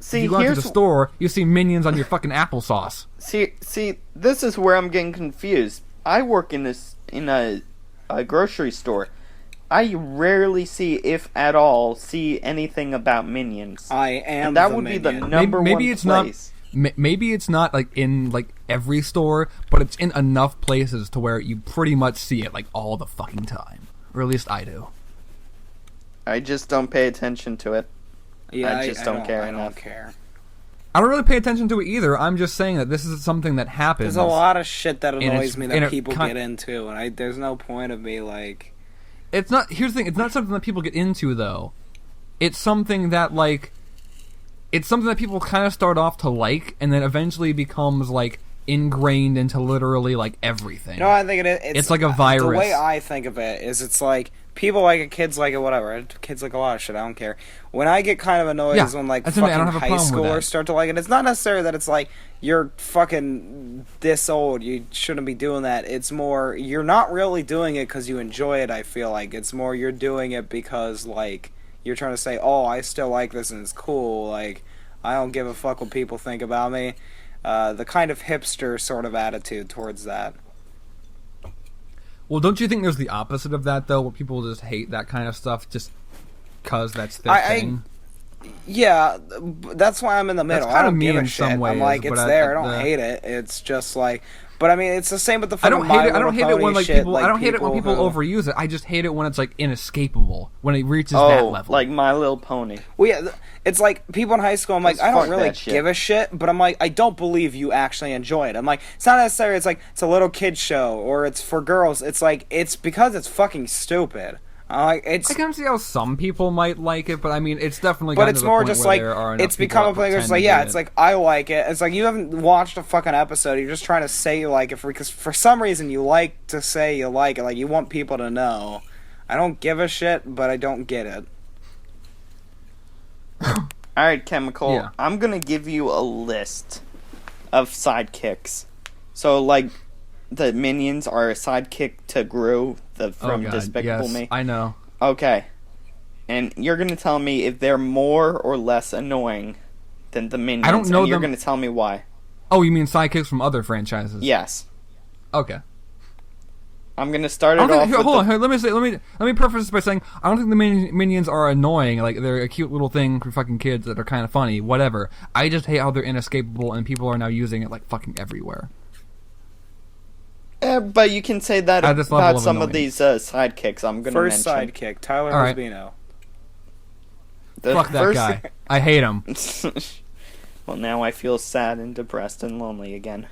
See, If you go into the store, you see minions on your fucking applesauce. See, this is where I'm getting confused. I work in a grocery store. I rarely see, if at all, see anything about minions. I am and that the would be the minion. number Maybe one it's place. Maybe it's not like in like every store, but it's in enough places to where you pretty much see it like all the fucking time, or at least I do. I just don't pay attention to it. Yeah, I just don't care I enough. don't care. I don't really pay attention to it either. I'm just saying that this is something that happens. There's a lot of shit that annoys it's- me and that it people kind- get into, and there's no point of me, like... It's not. Here's the thing. It's not something that people get into, though. It's something that like. It's something that people kind of start off to like, and then eventually becomes like ingrained into literally like everything. No, I think It's like a virus. The way I think of it is, it's like people like it, kids like it, whatever. Kids like a lot of shit. I don't care. When I get kind of annoyed is when like that's what I mean, I fucking don't have a high problem with schoolers that. start to like it. It's not necessarily that it's like you're fucking this old. You shouldn't be doing that. It's more you're not really doing it because you enjoy it. I feel like it's more you're doing it because like you're trying to say, oh, I still like this and it's cool. Like I don't give a fuck what people think about me. The kind of hipster sort of attitude towards that. Well, don't you think there's the opposite of that though, where people just hate that kind of stuff just because that's their thing? Yeah, that's why I'm in the middle. kinda I don't me give a in shit. some ways, I'm like, but it's I- there. I- I don't hate it. It's just like, but I mean, it's the same with the I fucking don't hate it. I My don't hate Little it when Pony like shit, people. I don't hate it when people who- overuse it. I just hate it when it's like inescapable when it reaches that level. like My Little Pony. Well, yeah, it's like people in high school. I'm like, I don't fuck really that shit. give a shit, but I'm like, I don't believe you actually enjoy it. I'm like, it's not necessarily. It's like it's a little kid show or it's for girls. It's like it's because it's fucking stupid. It's. I can see how some people might like it, but I mean, it's definitely. But gotten it's to the more point just where like there are enough it's people become that a thing. It's pretend like to yeah, do it's it. like I like it. It's like you haven't watched a fucking episode. You're just trying to say you like it because for some reason you like to say you like it. Like you want people to know. I don't give a shit, but I don't get it. Alright, Chemical, Yeah. I'm gonna give you a list of sidekicks. So, like, the minions are a sidekick to Gru from God, Despicable yes, Me. I know. Okay. And you're gonna tell me if they're more or less annoying than the minions. I don't know and you're them- gonna tell me why. Oh, you mean sidekicks from other franchises? Yes. Okay. I'm gonna start I it don't off think, with hold on. Here, let me preface this by saying I don't think the minions are annoying. Like they're a cute little thing for fucking kids that are kind of funny. Whatever. I just hate how they're inescapable and people are now using it like fucking everywhere. but you can say that At this level about of some of annoying. these sidekicks I'm gonna First mention. sidekick, Tyler All right. Hosbino. The Fuck that first- guy. I hate him. Well, now I feel sad and depressed and lonely again.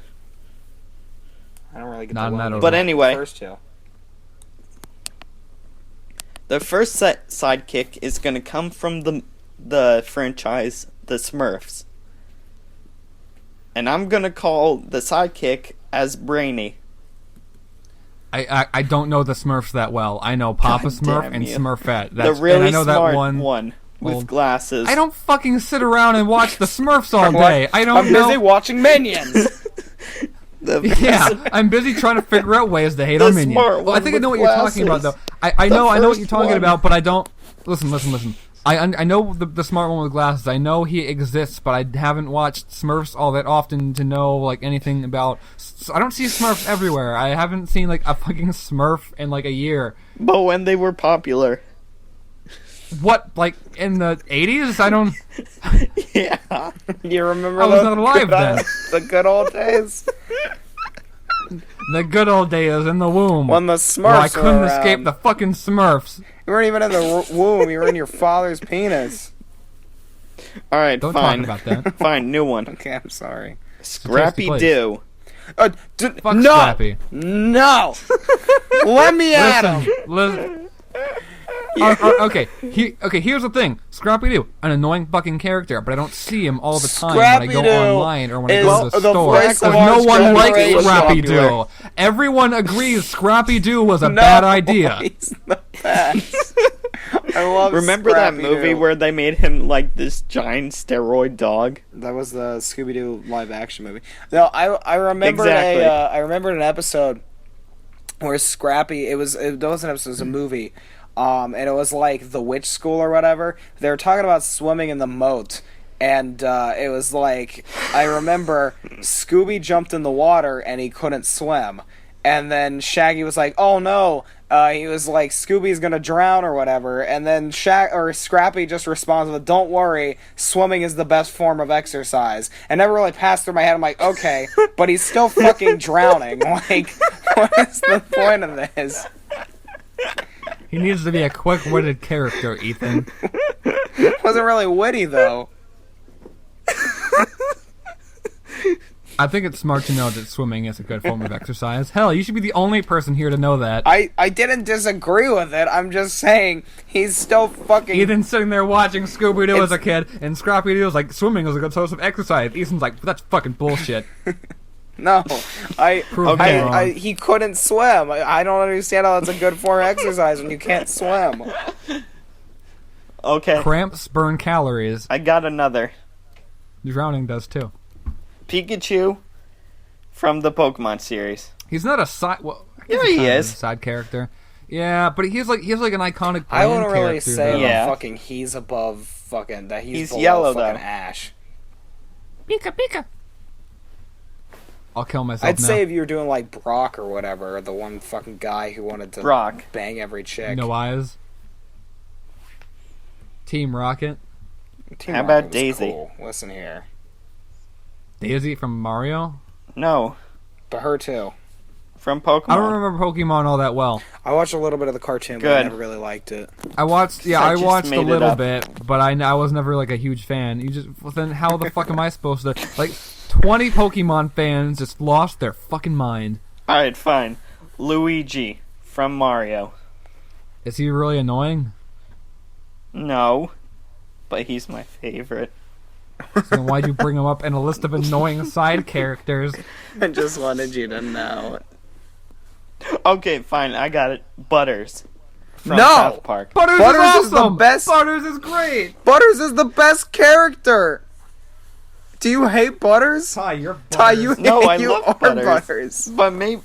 I don't really get Not in that order. But anyway, first two. The first sidekick is going to come from the franchise, the Smurfs. And I'm going to call the sidekick as Brainy. I don't know the Smurfs that well. I know Papa Smurf and Smurfette. The really and I know smart that one with glasses. I don't fucking sit around and watch the Smurfs all day. I'm busy watching Minions. I'm busy trying to figure out ways to hate on Minions. I think I know what you're talking about, though. I know what you're talking about, but I don't... Listen. I know the smart one with glasses. I know he exists, but I haven't watched Smurfs all that often to know like anything about... I don't see Smurfs everywhere. I haven't seen like a fucking Smurf in like a year. But when they were popular... What, like, in the 80s? I don't... Yeah. You remember I was not alive then. The good old days? The good old days in the womb. When the Smurfs where I couldn't were escape the fucking Smurfs. You weren't even in the womb. You were in your father's penis. Alright, don't fine. Don't talk about that. Fine, new one. Okay, I'm sorry. Scrappy Doo. Fuck no! Scrappy. No! Let me at him! Listen. Okay, here's the thing. Scrappy-Doo, an annoying fucking character, but I don't see him all the time when I go online or when I go to the store. Because no one likes Scrappy-Doo. Everyone agrees Scrappy-Doo was a bad idea. He's the best. I love Remember that movie where they made him like this giant steroid dog? That was the Scooby-Doo live-action movie. No, I remembered I remembered an episode where Scrappy, it wasn't an episode, it was a movie. And it was like the witch school or whatever. They were talking about swimming in the moat. And it was like, I remember Scooby jumped in the water and he couldn't swim. And then Shaggy was like, oh no. He was like, Scooby's gonna drown or whatever. And then Scrappy just responds with, don't worry, swimming is the best form of exercise. And never really passed through my head. I'm like, okay, but he's still fucking drowning. Like, what is the point of this? He needs to be a quick-witted character, Ethan. Wasn't really witty, though. I think it's smart to know that swimming is a good form of exercise. Hell, you should be the only person here to know that. I didn't disagree with it. I'm just saying he's still fucking... Ethan's sitting there watching Scooby-Doo as a kid, and Scrappy-Doo is like, swimming is a good source of exercise. Ethan's like, that's fucking bullshit. No, he couldn't swim. I don't understand how that's a good form of exercise when you can't swim. Okay. Cramps burn calories. I got another. Drowning does too. Pikachu from the Pokemon series. He's not a side. Well, yeah, he is a side character. Yeah, but he's like an iconic. I wouldn't really say that fucking he's above fucking that he's below yellow fucking though. Ash. Pika. I'll kill myself. I'd say if you were doing like Brock or whatever, the one fucking guy who wanted to bang every chick. No eyes. Team Rocket. Team How Rocket about Daisy? Cool. Listen here. Daisy from Mario? No. But her too. From Pokemon. I don't remember Pokemon all that well. I watched a little bit of the cartoon, but I never really liked it. I watched a little bit, but I was never like a huge fan. Then how the fuck am I supposed to... Like, 20 Pokemon fans just lost their fucking mind. Alright, fine. Luigi from Mario. Is he really annoying? No. But he's my favorite. So why'd you bring him up in a list of annoying side characters? I just wanted you to know. Okay, fine, I got it. Butters. From South Park. Butters is awesome! Is the best. Butters is great! Butters is the best character! Do you hate Butters? Ty, you're Butters. Ty, you love are Butters. But maybe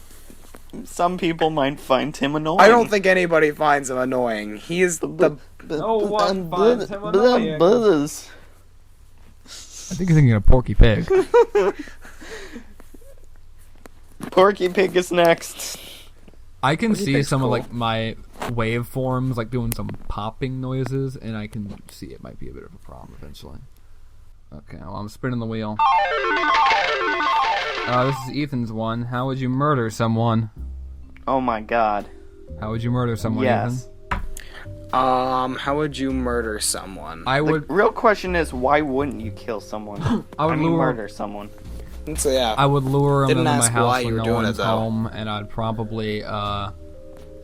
some people might find him annoying. I don't think anybody finds him annoying. He is the... No one finds him annoying. Butters. I think you're thinking of Porky Pig. Porky Pig is next. I can see some of like my waveforms like doing some popping noises, and I can see it might be a bit of a problem eventually. Okay, well, I'm spinning the wheel. This is Ethan's one. How would you murder someone? Oh my god. How would you murder someone, yes. Ethan? How would you murder someone? The real question is, why wouldn't you kill someone? I would murder someone. So yeah, I would lure them Didn't into my ask house why when you were no doing one's it, though. home, and I'd probably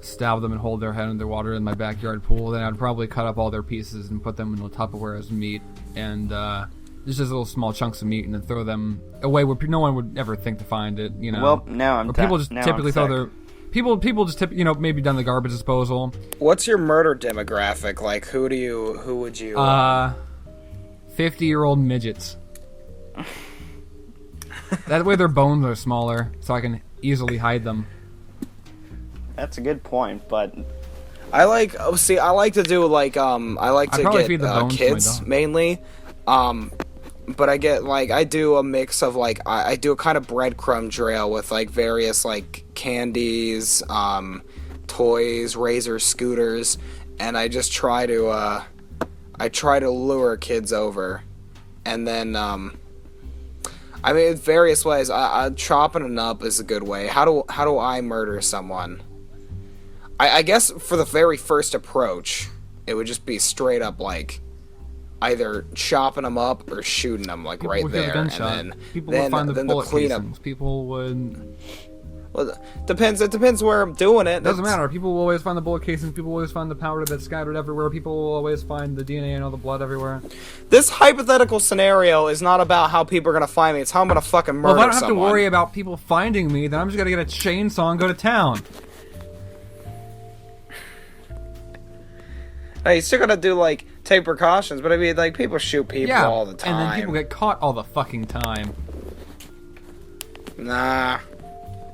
stab them and hold their head underwater in my backyard pool. Then I'd probably cut up all their pieces and put them in the Tupperware as meat, and just little small chunks of meat, and then throw them away where no one would ever think to find it. You know. Well, now I'm. People just typically throw their. People just maybe done the garbage disposal. What's your murder demographic? Like, who would you? 50-year-old midgets. That way their bones are smaller, so I can easily hide them. That's a good point, but I like to do like I like to get kids mainly, but I do a mix of like I do a kind of breadcrumb trail with like various like candies, toys, razors, scooters, and I just try to lure kids over, and then I mean various ways. Chopping them up is a good way. How do I murder someone? I guess for the very first approach, it would just be straight up like either chopping them up or shooting them like right there, and then people would find the bullet casings. People would. Well, it depends where I'm doing it. It doesn't matter. People will always find the bullet casings. People will always find the powder that's scattered everywhere. People will always find the DNA and all the blood everywhere. This hypothetical scenario is not about how people are gonna find me. It's how I'm gonna fucking murder someone. Well, if I don't have to worry about people finding me, then I'm just gonna get a chainsaw and go to town. Hey, you still gotta do like take precautions, but I mean like people shoot people all the time. And then people get caught all the fucking time. Nah.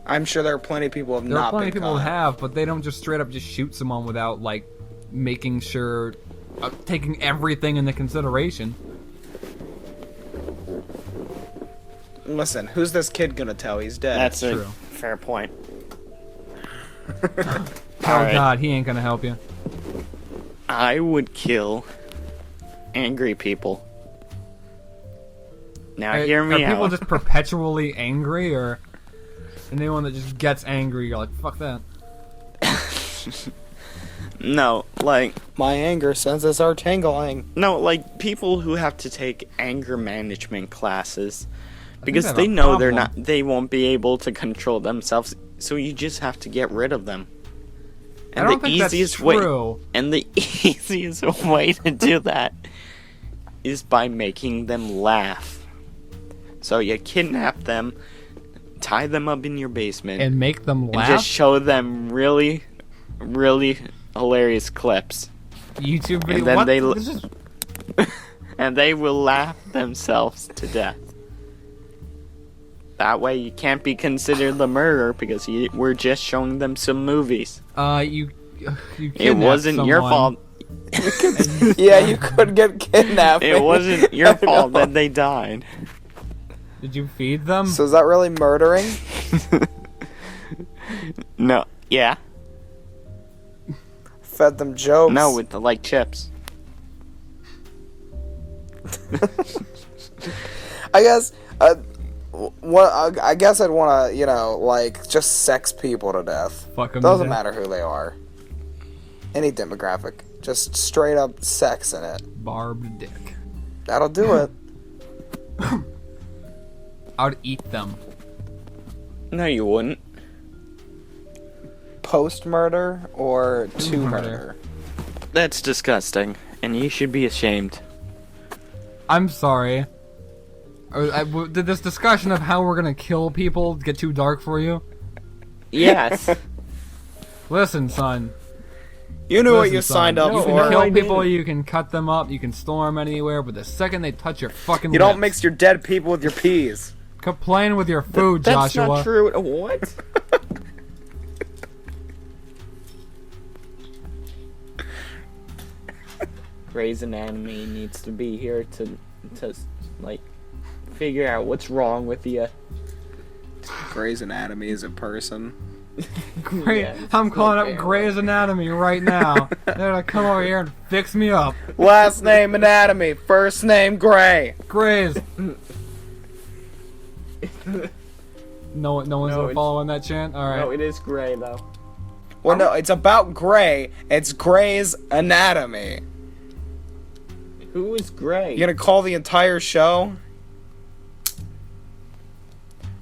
I'm sure there are plenty of people who have not been caught. There are plenty of people who have, but they don't just straight up just shoot someone without like making sure taking everything into consideration. Listen, who's this kid gonna tell? He's dead. That's a fair point. Oh God, he ain't gonna help you. I would kill angry people. Now hear me out. Are people just perpetually angry, or anyone that just gets angry, you're like, fuck that? No, like... My anger senses are tingling. No, like, people who have to take anger management classes. Because they know they won't be able to control themselves, so you just have to get rid of them. And I don't think that's true. And the easiest way to do that is by making them laugh. So you kidnap them, tie them up in your basement, and make them laugh. And just show them really, really hilarious clips. YouTube video. And then and they will laugh themselves to death. That way you can't be considered the murderer because we're just showing them some movies. You It wasn't someone. your fault. Yeah, you could get kidnapped. It wasn't your fault that they died. Did you feed them? So is that really murdering? No. Yeah. Fed them jokes? No, with the chips. I guess... I guess I'd want to, just sex people to death. Fuck them. Doesn't matter who they are. Any demographic. Just straight up sex in it. Barbed dick. That'll do it. I would eat them. No, you wouldn't. Post-murder or to murder? That's disgusting, and you should be ashamed. I'm sorry. Did this discussion of how we're gonna kill people get too dark for you? Yes. Listen, son. You knew what you signed up for. You can kill people, you can cut them up, you can store them anywhere, but the second they touch your fucking lips... You don't mix your dead people with your peas. Complain with your food, that's Joshua. That's not true. What? Grey's Anatomy needs to be here to figure out what's wrong with you. Grey's Anatomy is a person. I'm calling up Grey's Anatomy right now. They're gonna come over here and fix me up. Last name Anatomy, first name Grey. Grey's. No one's following that chant? Alright. No, it is Grey, though. Well, no, it's about Grey. It's Grey's Anatomy. Who is Grey? You gonna call the entire show?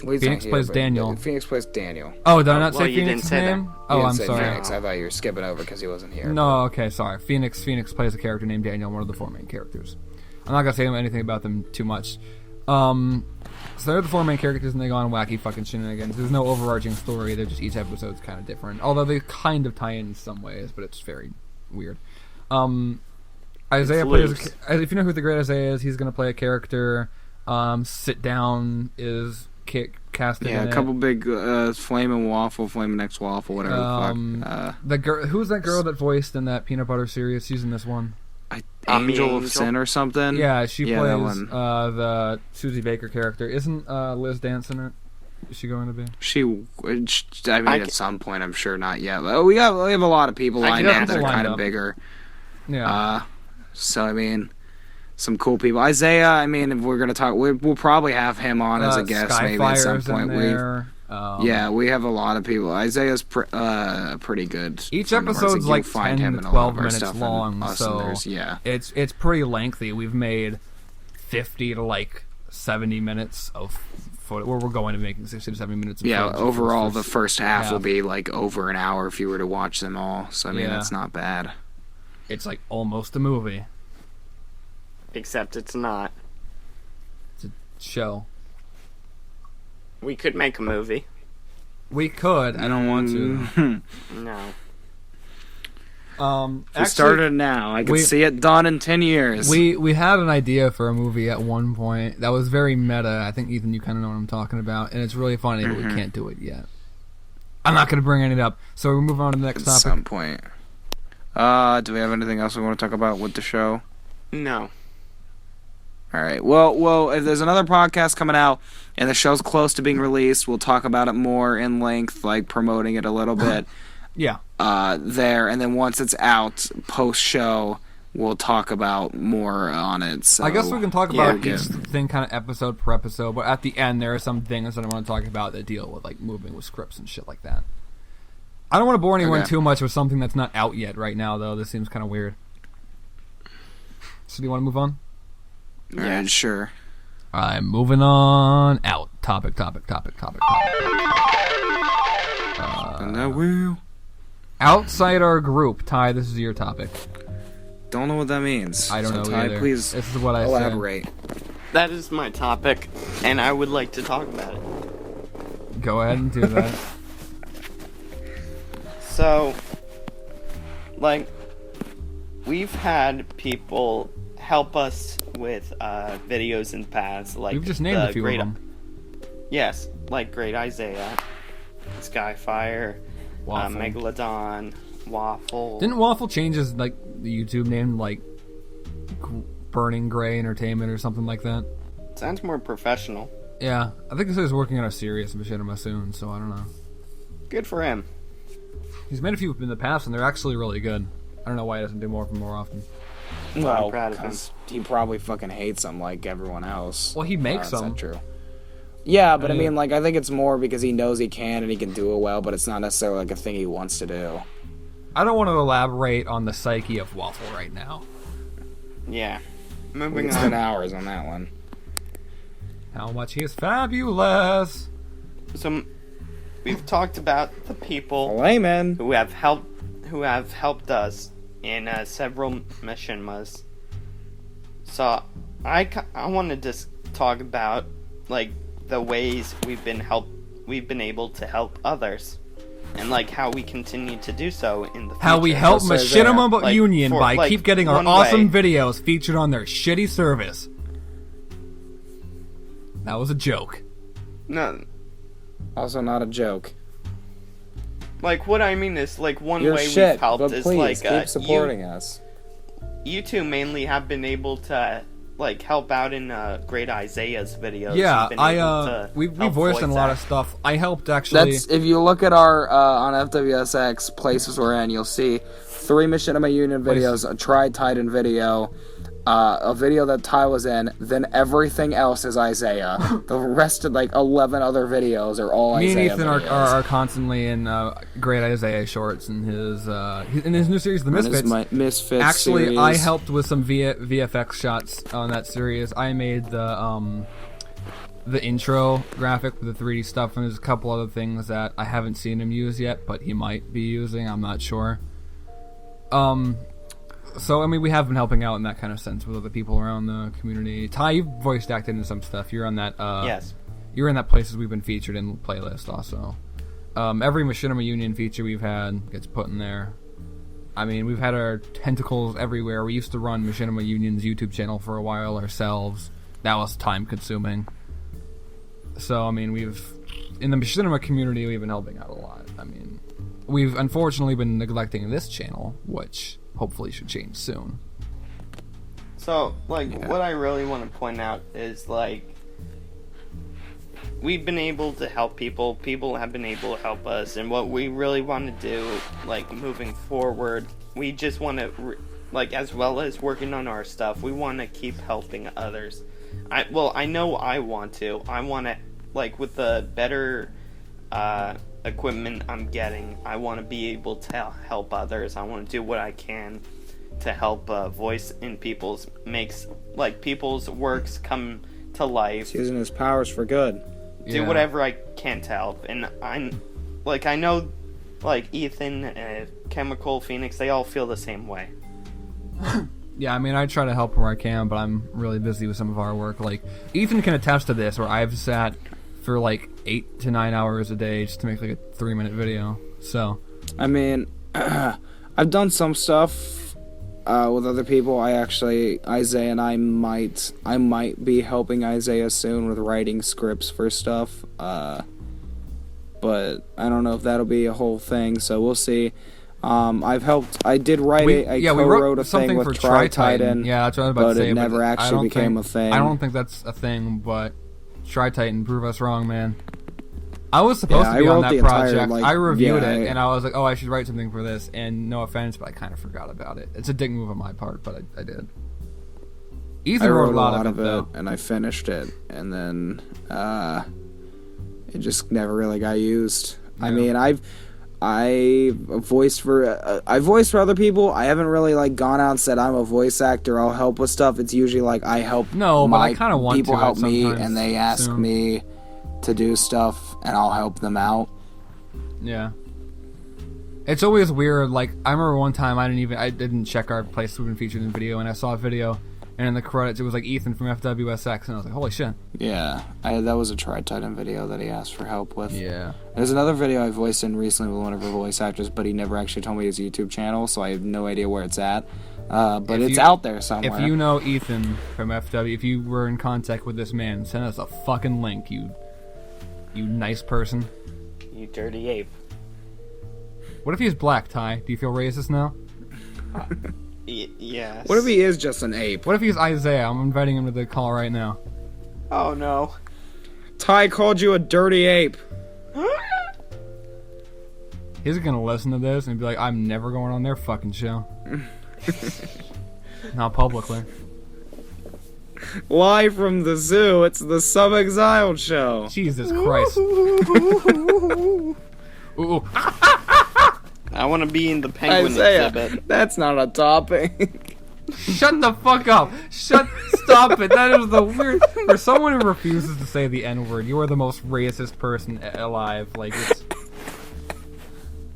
Phoenix plays Daniel. Phoenix plays Daniel. Oh, did I not say Phoenix's name? Oh, I'm sorry. Phoenix. I thought you were skipping over because he wasn't here. No, okay, sorry. Phoenix plays a character named Daniel, one of the 4 main characters. I'm not gonna say anything about them too much. So they're the 4 main characters, and they go on wacky fucking shenanigans. There's no overarching story. They're just each episode's kind of different, although they kind of tie in some ways, but it's very weird. Isaiah plays. If you know who the Great Isaiah is, he's gonna play a character. Sit Down is casted. Yeah, in a couple big Flamin' X Waffle, whatever the fuck. The girl, who's that girl that voiced in that peanut butter series? She's in this one. Angel of Sin or something. Yeah, she plays the Susie Baker character. Isn't Liz Dance in it? Is she going to be? At some point, I'm sure not yet. We have a lot of people lined up that are kind of bigger. Yeah. So I mean, some cool people. Isaiah. I mean, if we're gonna talk, we'll probably have him on as a guest maybe at some point. We have a lot of people. Isaiah's pretty good. Each episode's like 10 to 12 minutes long, so it's pretty lengthy. We've made 50 to like 70 minutes of footage. We're going to making 60 to 70 minutes of footage. Overall, the first half will be like over an hour if you were to watch them all. So I mean, that's not bad. It's like almost a movie. Except it's not. It's a show. We could make a movie. We could. I don't want to. No. We started now. I could see it done in 10 years. We had an idea for a movie at one point that was very meta. I think, Ethan, you kind of know what I'm talking about. And it's really funny, but we can't do it yet. I'm not going to bring it up. So we're moving on to the next topic. At some point. Do we have anything else we want to talk about with the show? No. All right. Well, if there's another podcast coming out and the show's close to being released, we'll talk about it more in length, like promoting it a little bit. Yeah. There, and then once it's out, post-show, we'll talk about more on it. So, I guess we can talk about each thing kind of episode per episode, but at the end there are some things that I want to talk about that deal with like moving with scripts and shit like that. I don't want to bore anyone too much with something that's not out yet right now, though. This seems kind of weird. So do you want to move on? Yeah, sure. I'm moving on out. Topic. And I will. Outside our group. Ty, this is your topic. Don't know what that means. I don't know Ty, either. Please this is what I elaborate. That is my topic, and I would like to talk about it. Go ahead and do that. So, like, we've had people help us with videos in the past, like we've just named a few of them. Yes, like Great Isaiah, Skyfire, Megalodon, Waffle. Didn't Waffle change his like the YouTube name like Burning Gray Entertainment or something like that? Sounds more professional. Yeah, I think he says he's working on a series machinima soon, so I don't know. Good for him. He's made a few in the past, and they're actually really good. I don't know why he doesn't do more of them more often. Well, because he probably fucking hates them like everyone else. Well, he makes them. That's true. Yeah, but I mean, like, I think it's more because he knows he can and he can do it well, but it's not necessarily like a thing he wants to do. I don't want to elaborate on the psyche of Waffle right now. Yeah. Moving on. Spend hours on that one. How much he is fabulous. So, we've talked about the people Layman who have helped us in several machinimas. So I wanted to talk about like the ways we've been able to help others, and like how we continue to do so in the future. How we help Machinima Union by keep getting our awesome videos featured on their shitty service. That was a joke. No. Also not a joke. Like, what I mean is, like, one Your way shit, we've helped but is, please, like, keep supporting us. You two mainly have been able to, like, help out in Great Isaiah's videos. Yeah, we voiced in a lot of stuff. I helped, actually. That's, if you look at our, on FWSX, places we're in, you'll see 3 Machinima Union videos, a Tri-Titan video, a video that Ty was in, then everything else is Isaiah. The rest of, like, 11 other videos are all Isaiah. Me and Ethan are constantly in Great Isaiah shorts in his new series, The Misfits. Misfits actually, series. I helped with some VFX shots on that series. I made the the intro graphic with the 3D stuff, and there's a couple other things that I haven't seen him use yet, but he might be using. I'm not sure. So, I mean, we have been helping out in that kind of sense with other people around the community. Ty, you've voiced acted in some stuff. You're on that, yes. You're in that Places We've Been Featured in playlist also. Every Machinima Union feature we've had gets put in there. I mean, we've had our tentacles everywhere. We used to run Machinima Union's YouTube channel for a while ourselves. That was time-consuming. So, I mean, in the Machinima community, we've been helping out a lot. I mean, we've unfortunately been neglecting this channel, which hopefully should change soon. So, what I really want to point out is, we've been able to help people. People have been able to help us. And what we really want to do, moving forward, we just want to, as well as working on our stuff, we want to keep helping others. I know I want to. I want to, with the better equipment I'm getting, I want to be able to help others. I want to do what I can to help voice in people's people's works come to life. He's using his powers for good. Do whatever I can to help. And I know Ethan, Chemical, Phoenix, they all feel the same way. Yeah, I mean, I try to help where I can, but I'm really busy with some of our work. Ethan can attest to this, where I've sat for 8 to 9 hours a day just to make a 3-minute video. So, I mean, I've done some stuff with other people. Isaiah and I might be helping Isaiah soon with writing scripts for stuff. But I don't know if that'll be a whole thing. So we'll see. I did write co-wrote a thing with Tri-Titan. Yeah, that's what I was about to say. But it never actually became a thing. I don't think that's a thing, but Tri-Titan, prove us wrong, man. I was supposed to be on that project. I reviewed it, and I was like, oh, I should write something for this. And no offense, but I kind of forgot about it. It's a dick move on my part, but I did. Ethan wrote a lot of it, and I finished it, and then it just never really got used. Yeah. I mean, I voiced for other people. I haven't really gone out and said I'm a voice actor. I'll help with stuff. It's usually I help. No, but I kind of want people to help me, and they ask me to do stuff, and I'll help them out. Yeah, it's always weird. I remember one time I didn't check our Place We've Been Featured in video, and I saw a video, and in the credits it was Ethan from FWSX, and I was like, holy shit. Yeah, that was a Tri-Titan video that he asked for help with. Yeah. There's another video I voiced in recently with one of our voice actors, but he never actually told me his YouTube channel, so I have no idea where it's at. But it's out there somewhere. If you know Ethan from FW, if you were in contact with this man, send us a fucking link, you nice person. You dirty ape. What if he's black, Ty? Do you feel racist now? Yes. What if he is just an ape? What if he's Isaiah? I'm inviting him to the call right now. Oh, no. Ty called you a dirty ape. He's gonna listen to this and be like, I'm never going on their fucking show. Not publicly. Live from the zoo, it's the Subxziled show. Jesus Christ. Ooh. I want to be in the penguin Isaiah, exhibit. That's not a topic. Shut the fuck up. Stop it. That is the weird... For someone who refuses to say the N-word, you are the most racist person alive. It's...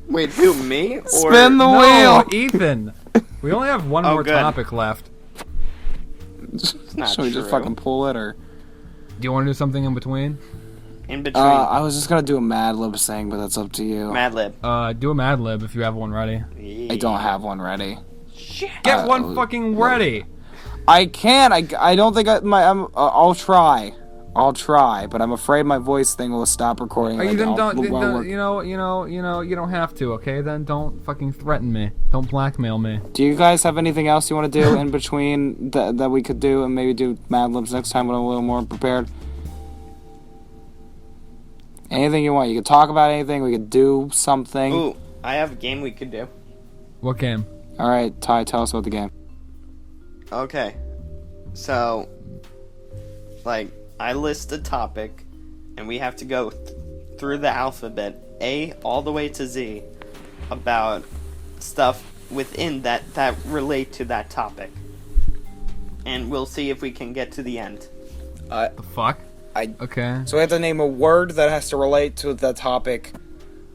Wait, who, me? Or... Spin the wheel! wheel! Ethan! We only have one more topic left. It's not Should we just fucking pull it, or... Do you want to do something in between? In between? I was just gonna do a Mad Lib thing, but that's up to you. Mad Lib. Do a Mad Lib if you have one ready. I don't have one ready. Shit. Get one fucking ready! I can. I don't think I'll try. I'll try, but I'm afraid my voice thing will stop recording. You don't have to, okay? Then don't fucking threaten me. Don't blackmail me. Do you guys have anything else you want to do in between that we could do, and maybe do Mad Libs next time when I'm a little more prepared? Anything you want. You could talk about anything. We could do something. Ooh, I have a game we could do. What game? Alright, Ty, tell us about the game. Okay. So, I list a topic, and we have to go through the alphabet, A all the way to Z, about stuff within that relate to that topic. And we'll see if we can get to the end. The fuck? Okay. So we have to name a word that has to relate to the topic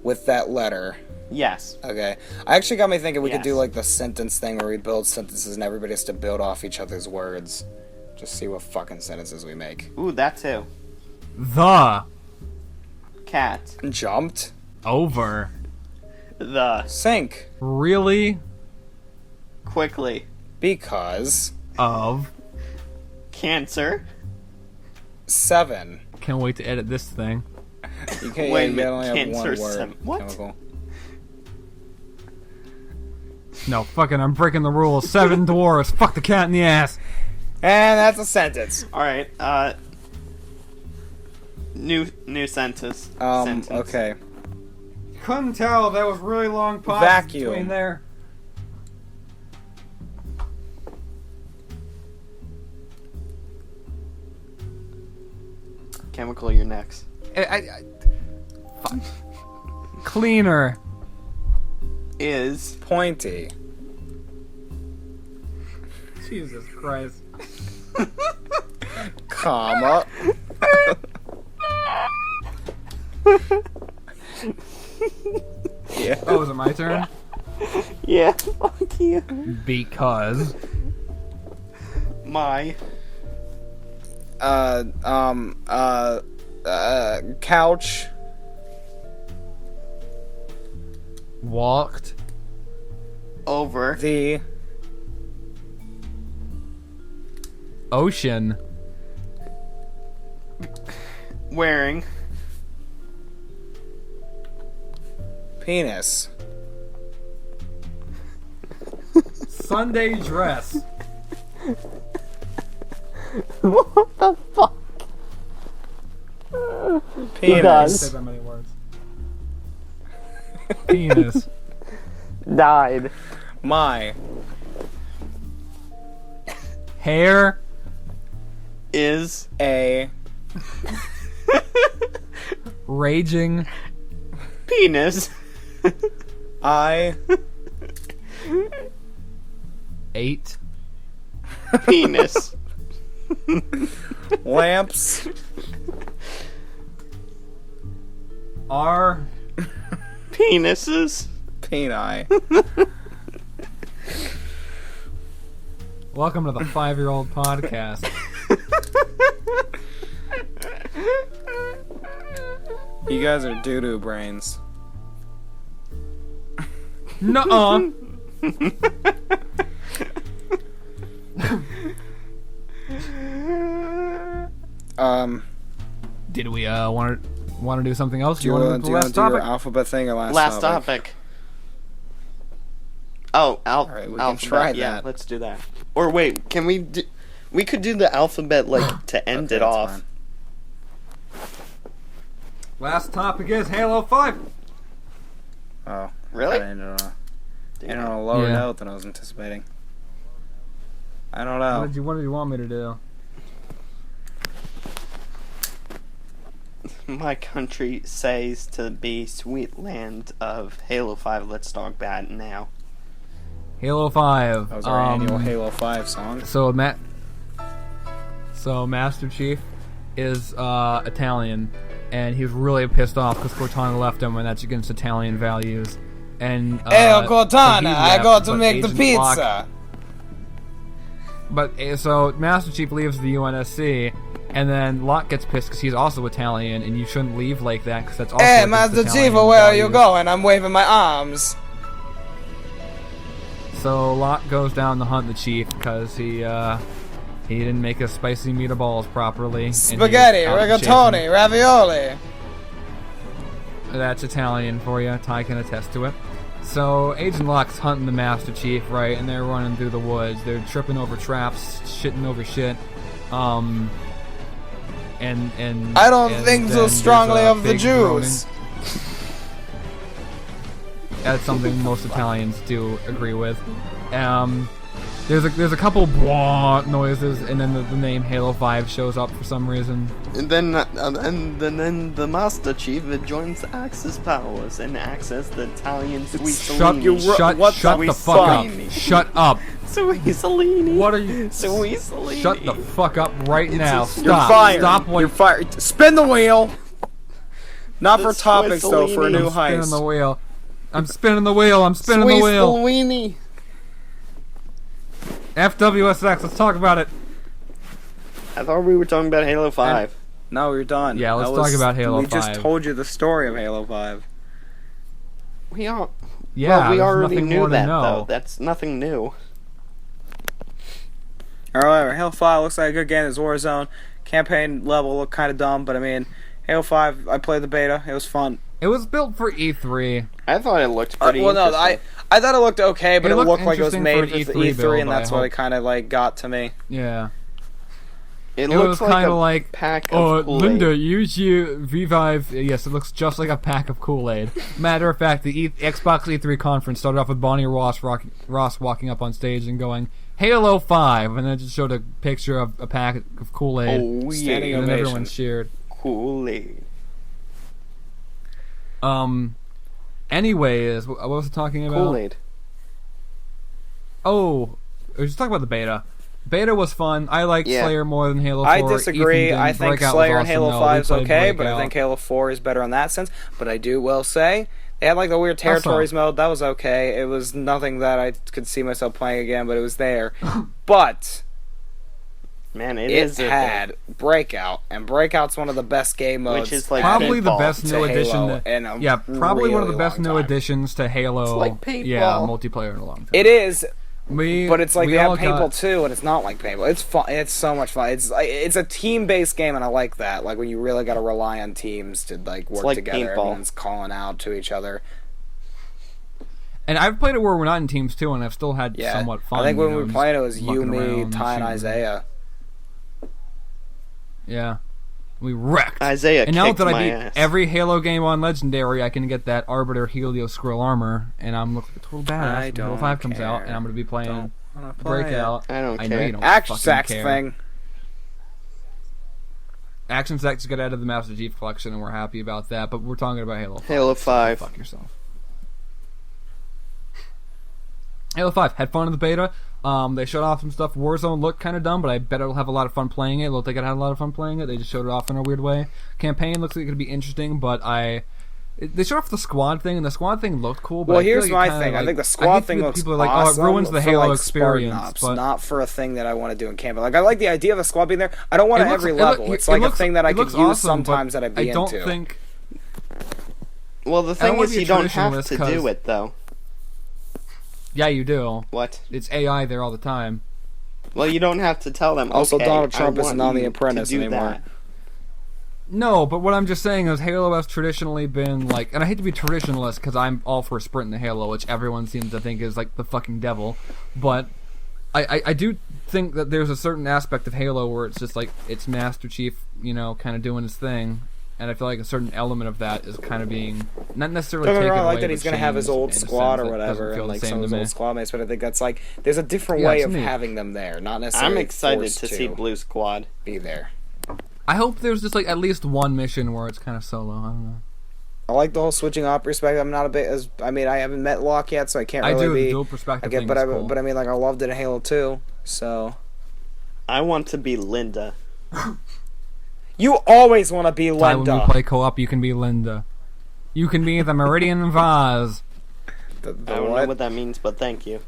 with that letter. Yes. Okay. I actually got me thinking we could do like the sentence thing where we build sentences and everybody has to build off each other's words. Just see what fucking sentences we make. Ooh, that too. The Cat. Jumped. over. The Sink. Really? quickly. Because Of. Cancer. 7. Can't wait to edit this thing. You can't. Wait a you minute, only have cancer one word. what? Chemical. No, fucking, I'm breaking the rules. 7 dwarves. Fuck the cat in the ass. And that's a sentence. All right. New sentence. Sentence. Okay. Couldn't tell. That was really long pause Vacuum. between there. Chemical, you're next. Fuck. Cleaner. Is Pointy. Jesus Christ. Comma. Yeah. Oh, is it my turn? yeah. Fuck you. Because. My Couch. Walked. over The Ocean. wearing penis. Sunday dress. what the fuck? Penis. Say that many words. Penis. Died. My Hair. Is a Raging. penis. I 8. Penis. lamps R. Penises. peni. Welcome to the 5-year-old podcast. You guys are doo-doo brains. Nuh-uh. Did we want to do something else? Do you want to do your alphabet thing or last topic? Oh, Alright, we can alphabet. try Yeah, that. let's do that. Or wait, can we do? We could do the alphabet like to end Okay, it that's off. fine. Last topic is Halo 5. Oh, Really? I ended on a lower note than I was anticipating. I don't know. What did you want me to do? My country says to be sweet land of Halo 5. Let's talk bad now. Halo 5. That was our annual Halo 5 song. So Master Chief is Italian, and he's really pissed off because Cortana left him, and that's against Italian values. And Hey, so Cortana, he I left, got to but make the Agent pizza. Locke- so Master Chief leaves the UNSC, and then Locke gets pissed because he's also Italian, and you shouldn't leave like that because that's also Hey, against Master Italian Chief, where are you values. going? I'm waving my arms. So Locke goes down to hunt the chief because he didn't make his spicy meatballs properly. and Spaghetti, he's out rigatoni, chasing- ravioli. That's Italian for you. Ty can attest to it. So Agent Locke's hunting the Master Chief, right? And they're running through the woods. They're tripping over traps, shitting over shit. And I don't and think so then strongly there's a of the big Jews. That's something most Italians do agree with. There's a couple blah noises, and then the name Halo 5 shows up for some reason. And then the Master Chief joins Axis powers and access the Italian sweet Shut salami. the fuck up. Shut up. Sweezelini. What are you? Sweezelini. Shut the fuck up right now. Stop. You're fired. Stop. You're fired. Spin the wheel. Not for topics, though, for a new heist. Spinning the wheel. I'm spinning the wheel. I'm spinning the wheel. Sweezelini. FWSX. Let's talk about it. I thought we were talking about Halo 5. No, we're done. Yeah, let's talk about Halo 5. We just told you the story of Halo 5. We all... Yeah, well, we already nothing knew more to that, know. though. That's nothing new. Alright, Halo 5 looks like a good game. There's Warzone. Campaign level looked kind of dumb, but I mean, Halo 5, I played the beta. It was fun. It was built for E3. I thought it looked pretty interesting. I thought it looked okay, but it looked like it was made for for E3, build, and that's what it kind of like got to me. Yeah. It was looks kind of like pack of Kool-Aid. Linda, use your Revive. Yes, it looks just like a pack of Kool-Aid. Matter of fact, the Xbox E3 conference started off with Bonnie Ross walking up on stage and going, Halo 5, and then it just showed a picture of a pack of Kool-Aid. Oh, yeah. And then everyone cheered. Kool-Aid. Anyways, what was I talking about? Kool-Aid. Oh, we were just talking about the beta. Beta was fun. I liked Slayer more than Halo 4. I disagree. I think Breakout Slayer was and Halo awesome. 5 is okay, Breakout. but I think Halo 4 is better in that sense. But I will say, they had like the weird territories mode. That was okay. It was nothing that I could see myself playing again, but it was there. But man, it had Breakout, and Breakout's one of the best game modes. Which is like probably the best new addition. Probably one of the best new additions additions to Halo. It's like paintball. Yeah, multiplayer in a long time. It is. But it's like they have paintball too, and it's not like paintball. It's fun. It's so much fun. It's a team-based game, and I like that. Like when you really got to rely on teams to like work together. Paintball. Everyone's calling out to each other. And I've played it where we're not in teams too, and I've still had somewhat fun. I think when we played it was you, me, Ty, and Isaiah. Yeah. We wrecked. Isaiah and now kicked that I my beat ass. every Halo game on Legendary, I can get that Arbiter Helio Skrill armor, and I'm looking total badass when Halo 5 comes out, and I'm going to be playing Breakout. I don't care. Know you don't Action fucking Sax care. thing. Action Sax got added to the Master Chief Collection, and we're happy about that, but we're talking about Halo 5. Halo 5. So fuck yourself. Halo 5 had fun in the beta. They showed off some stuff. Warzone looked kind of dumb, but I bet it'll have a lot of fun playing it. It looked like it had a lot of fun playing it. They just showed it off in a weird way. Campaign looks like it could be interesting, but they showed off the squad thing, and the squad thing looked cool. But Well, I feel here's like my thing. like, I think the squad thing looks people are like, awesome. Oh, it ruins the for, Halo like, experience. Ops, but not for a thing that I want to do in campaign. Like I like the idea of the squad being there. I don't want it every level. It's like a thing that I could use sometimes that I'd be into. I don't think. Well, the thing is, you don't have to do it though. Yeah, you do. What? It's AI there all the time. Well, you don't have to tell them. Also, okay, Donald Trump isn't on The Apprentice anymore. That. No, but what I'm just saying is Halo has traditionally been like, and I hate to be traditionalist because I'm all for sprinting the Halo, which everyone seems to think is like the fucking devil, but I do think that there's a certain aspect of Halo where it's just like it's Master Chief, kind of doing his thing, and I feel like a certain element of that is kind of being not necessarily taken away. I like that he's going to have his old squad or whatever, and like some of his old squad mates, but I think that's like there's a different way of having them there, not necessarily. I'm excited to see Blue Squad be there. I hope there's just like at least one mission where it's kind of solo. I don't know. I like the whole switching op perspective. I'm not a bit I haven't met Locke yet, so I can't really be. The dual perspective thing but is cool. But I mean, like I loved it in Halo 2, so. I want to be Linda. You always want to be Linda. When we play co-op, you can be Linda. You can be the Meridian Vase. I don't know what that means, but thank you.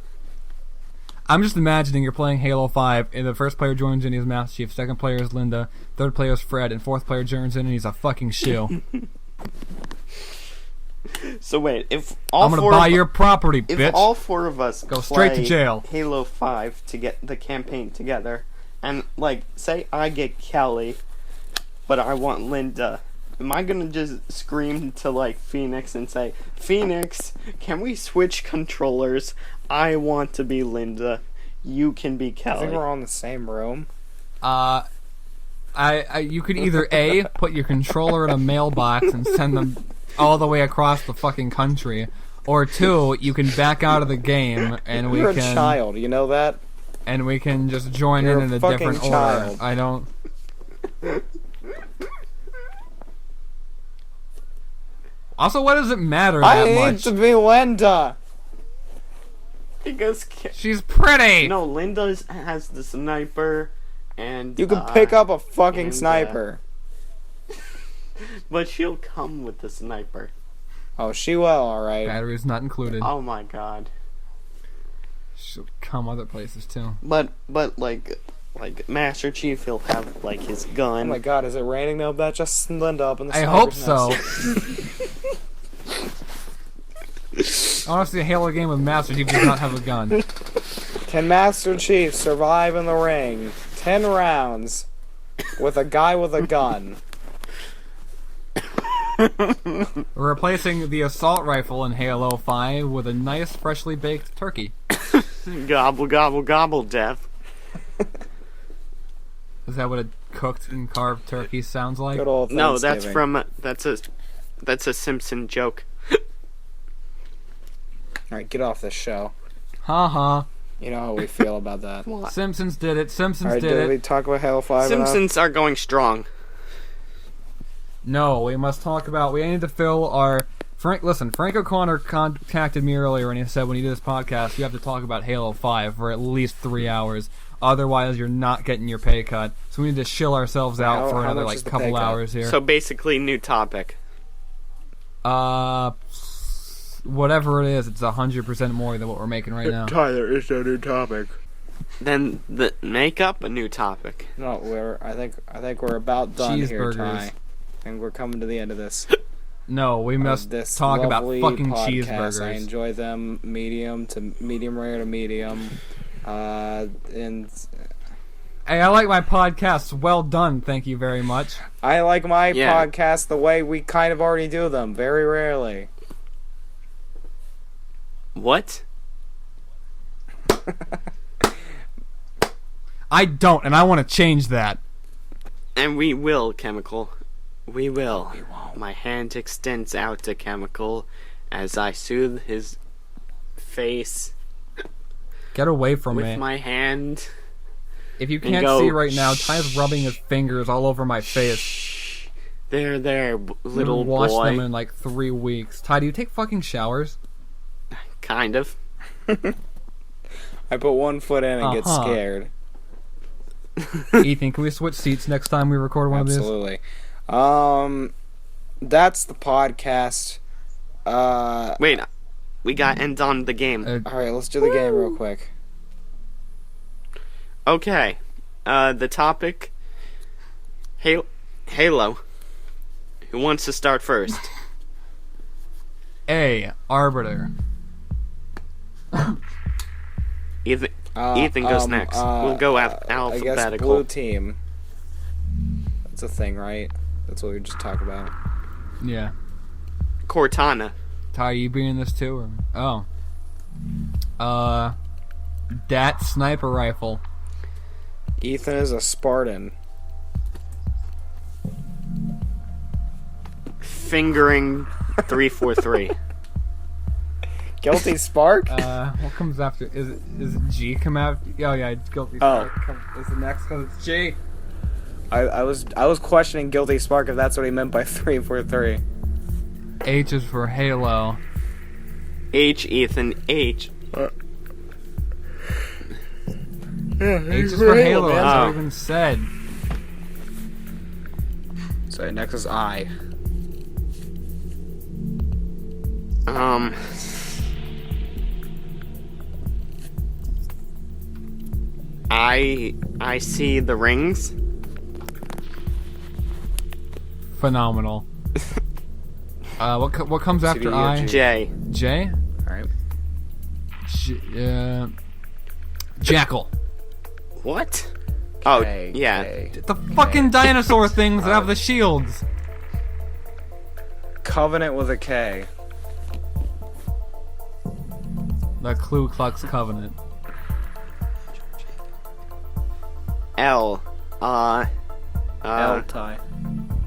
I'm just imagining you're playing Halo 5, and the first player joins in, he's Master Chief, second player is Linda, third player is Fred, and fourth player joins in, and he's a fucking shill. So wait, if all I'm gonna buy your property, if bitch. If all four of us go straight to jail. Halo 5 to get the campaign together, and like, say I get Kelly, but I want Linda, am I gonna just scream to like Phoenix and say, Phoenix, can we switch controllers? I want to be Linda. You can be Kelly. I think we're all in the same room. You could either A, put your controller in a mailbox and send them all the way across the fucking country, or 2, you can back out of the game and You're a child, you know that? And we can just join You're in a different order. I don't. Also, what does it matter that much? I need to be Linda. Because she's pretty. No, Linda has the sniper, and you can pick up a fucking sniper. But she'll come with the sniper. Oh, she will, alright. Batteries not included. Oh my god. She'll come other places too. But like Master Chief, he'll have like his gun. Oh my god, is it raining now? That just Linda up in the I hope so. I want to see a Halo game with Master Chief does not have a gun. Can Master Chief survive in the ring 10 rounds with a guy with a gun? We're replacing the assault rifle in Halo 5 with a nice freshly baked turkey. Gobble, gobble, gobble, death. Is that what a cooked and carved turkey sounds like? Good old No, that's from that's a Simpson joke. Alright, get off this show. Ha. You know how we feel about that. What? Simpsons did it. Simpsons Alright, did did it. we talk about Halo 5 Simpsons are going strong. No, we must talk about. We need to fill our. Listen, Frank O'Connor contacted me earlier and he said when you do this podcast, you have to talk about Halo 5 for at least 3 hours. Otherwise, you're not getting your pay cut. So we need to chill ourselves out for another couple hours here. So basically, new topic. Whatever it is, it's 100% more than what we're making right now. Tyler, it's a new topic. Then make up a new topic. No, I think we're about done here, Ty. And we're coming to the end of this. No, we must talk about fucking podcast. cheeseburgers. I enjoy them medium to medium rare to medium. And hey, I like my podcasts well done, thank you very much. I like my podcast the way we kind of already do them, very rarely. What? I don't, and I want to change that. And we will, Chemical. We will. We won't. My hand extends out to Chemical as I soothe his face. Get away from me. With my hand. If you can't see right now, Ty's rubbing his fingers all over my face. Shh. There, little boy. Wash them in like 3 weeks. Ty, do you take fucking showers? Kind of. I put one foot in and get scared. Ethan, can we switch seats next time we record one of these? Absolutely. That's the podcast. Wait, we got end on the game. Alright, let's do the game real quick. Okay. The topic... Halo. Who wants to start first? A. Arbiter. Ethan goes next. We'll go alphabetical. I guess blue team. That's a thing, right? That's what we just talked about. Yeah. Cortana. Ty, you being in this too? Or? Oh. Dat sniper rifle. Ethan is a Spartan. Fingering 343. Guilty Spark? What comes after? Is it G come out? Oh yeah, Guilty Spark is the next because it's G. I was questioning Guilty Spark if that's what he meant by 343. H is for Halo. H, Ethan, H. H is for Halo, as I even said. So next is I. I see the rings. Phenomenal. What comes after I? J. J? Alright. Jackal. What? K, oh, yeah. K. The fucking dinosaur things that have the shields. Covenant with a K. The Ku Klux Covenant. L. L tie.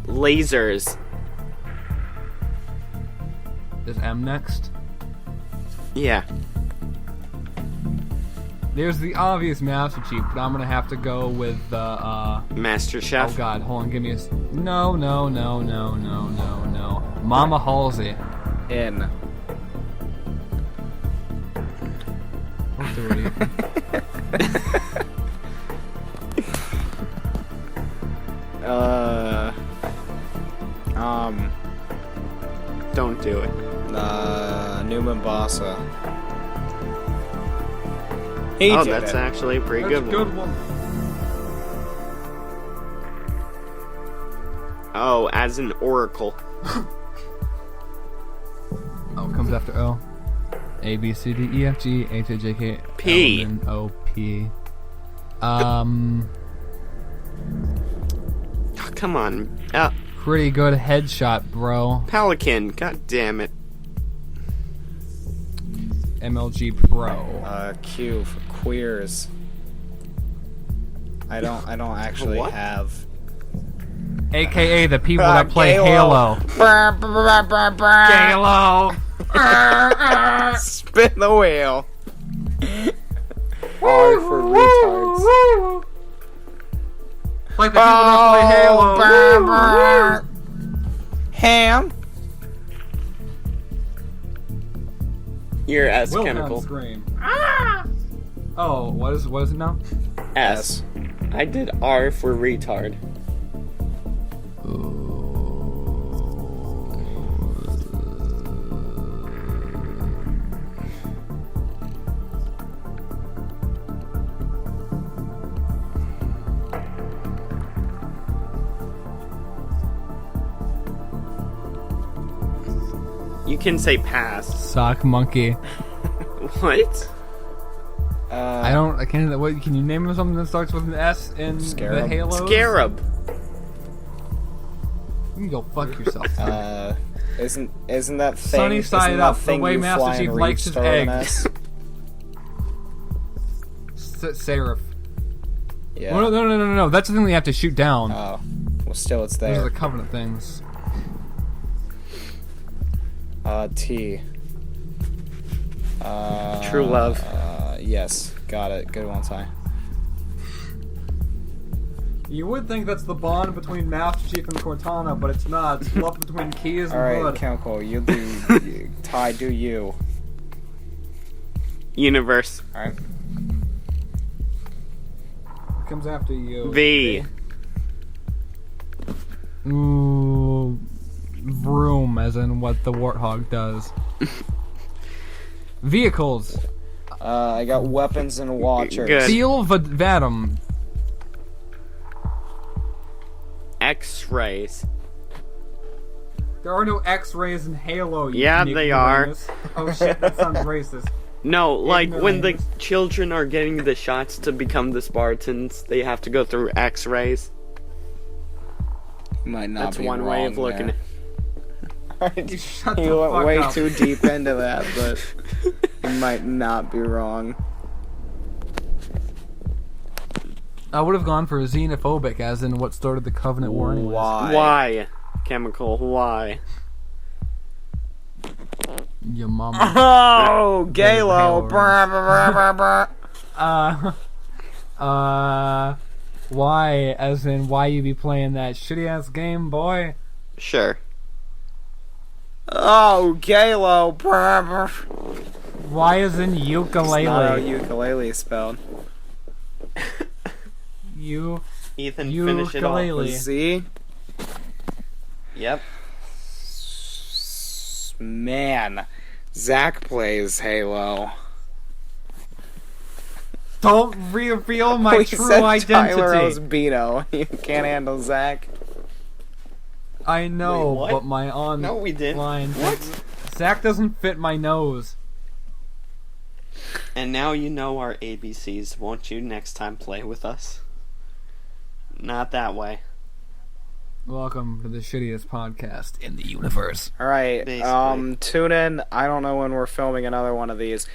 Lasers. Is M next? Yeah. There's the obvious Master Chief, but I'm gonna have to go with the Master Chef. Oh god, hold on, give me a no. Mama Halsey. N. Don't do it, Ethan. Don't do it. Newman Bossa. That's actually a pretty good one. Oh, as an oracle. Oh, it comes after O. A, B, C, D, E, F, G, H, I, J, K, P. L, N, O, P. Oh, come on. Pretty good headshot, bro. Pelican. God damn it. MLG Pro. Q for queers. I don't actually have. AKA the people that play Halo. Halo. Spin the wheel. R for retards. Like the people that play Halo. Ham. You're S Will chemical. Scream. Oh, what is it now? S. I did R for retard. You can say pass. Sock monkey. What? I can't. What can you name something that starts with an S in Scarab. the Halo? Scarab. You can go fuck yourself. Isn't that thing? Sunny side isn't up. That The thing way you Master fly Chief and likes reach his start with an eggs. Seraph. Yeah. Well, no. That's the thing we have to shoot down. Oh. Well, still it's Those are there. the Covenant things. T. True love. Yes. Got it. Good one, Ty. You would think that's the bond between Master Chief and Cortana, but it's not. It's love between Keys and Alright, Blood. Chemical, you do. Ty, do you. Universe. Alright. Comes after you. V. Ooh, vroom, as in what the warthog does. Vehicles. I got weapons and watchers. Good. Seal Vadum. X-rays. There are no X-rays in Halo. You Yeah, they are. ignoramus. Oh shit, that sounds racist. No, like when the Ignoramus. children are getting the shots to become the Spartans, they have to go through X-rays. You might not That's be one way of wrong looking there. at You shut the You fuck went way up. too deep into that, but you might not be wrong. I would have gone for xenophobic, as in what started the Covenant War anyways. Why? Chemical, why? Your mama. Oh, Galo. Why? As in, why you be playing that shitty-ass game, boy? Sure. Oh, Galo. Why is in That's not how ukulele? ukulele is spelled. You Ethan, finish it off. ukulele. Z? Yep. Man. Zach plays Halo. Don't reveal my We true said identity. Tyler Osbino. You can't handle Zach. I know, Wait, what? but my No, we didn't. line. What? Zach doesn't fit my nose. And now you know our ABCs. Won't you next time play with us? Not that way. Welcome to the shittiest podcast in the universe. Alright, Basically. tune in. I don't know when we're filming another one of these.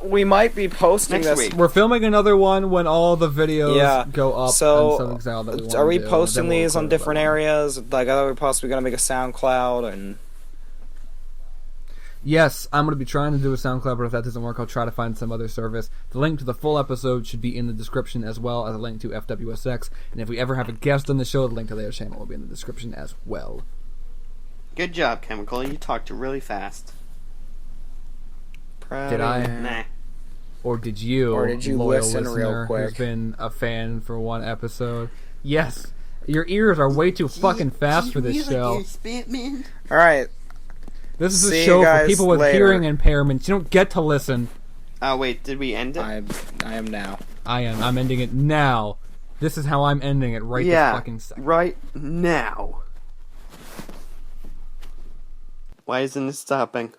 We might be posting Next this. week. We're filming another one when all the videos go up. So, on Subxziled that we are we wanna do. posting Then we'll these on record different that one. areas? Like, are we possibly going to make a SoundCloud? And Yes, I'm going to be trying to do a SoundCloud, but if that doesn't work, I'll try to find some other service. The link to the full episode should be in the description, as well as a link to FWSX. And if we ever have a guest on the show, the link to their channel will be in the description as well. Good job, Chemical. You talked really fast. proud Did of I? you. Nah. Or did you loyal listen listener real quick? Who's been a fan for one episode? Yes. Your ears are way too fucking fast for this show. Alright. This is a show for people with hearing impairments. You don't get to listen. Oh, wait, did we end it? I am now. I am. I'm ending it now. This is how I'm ending it this fucking second. Right now. Why isn't it stopping?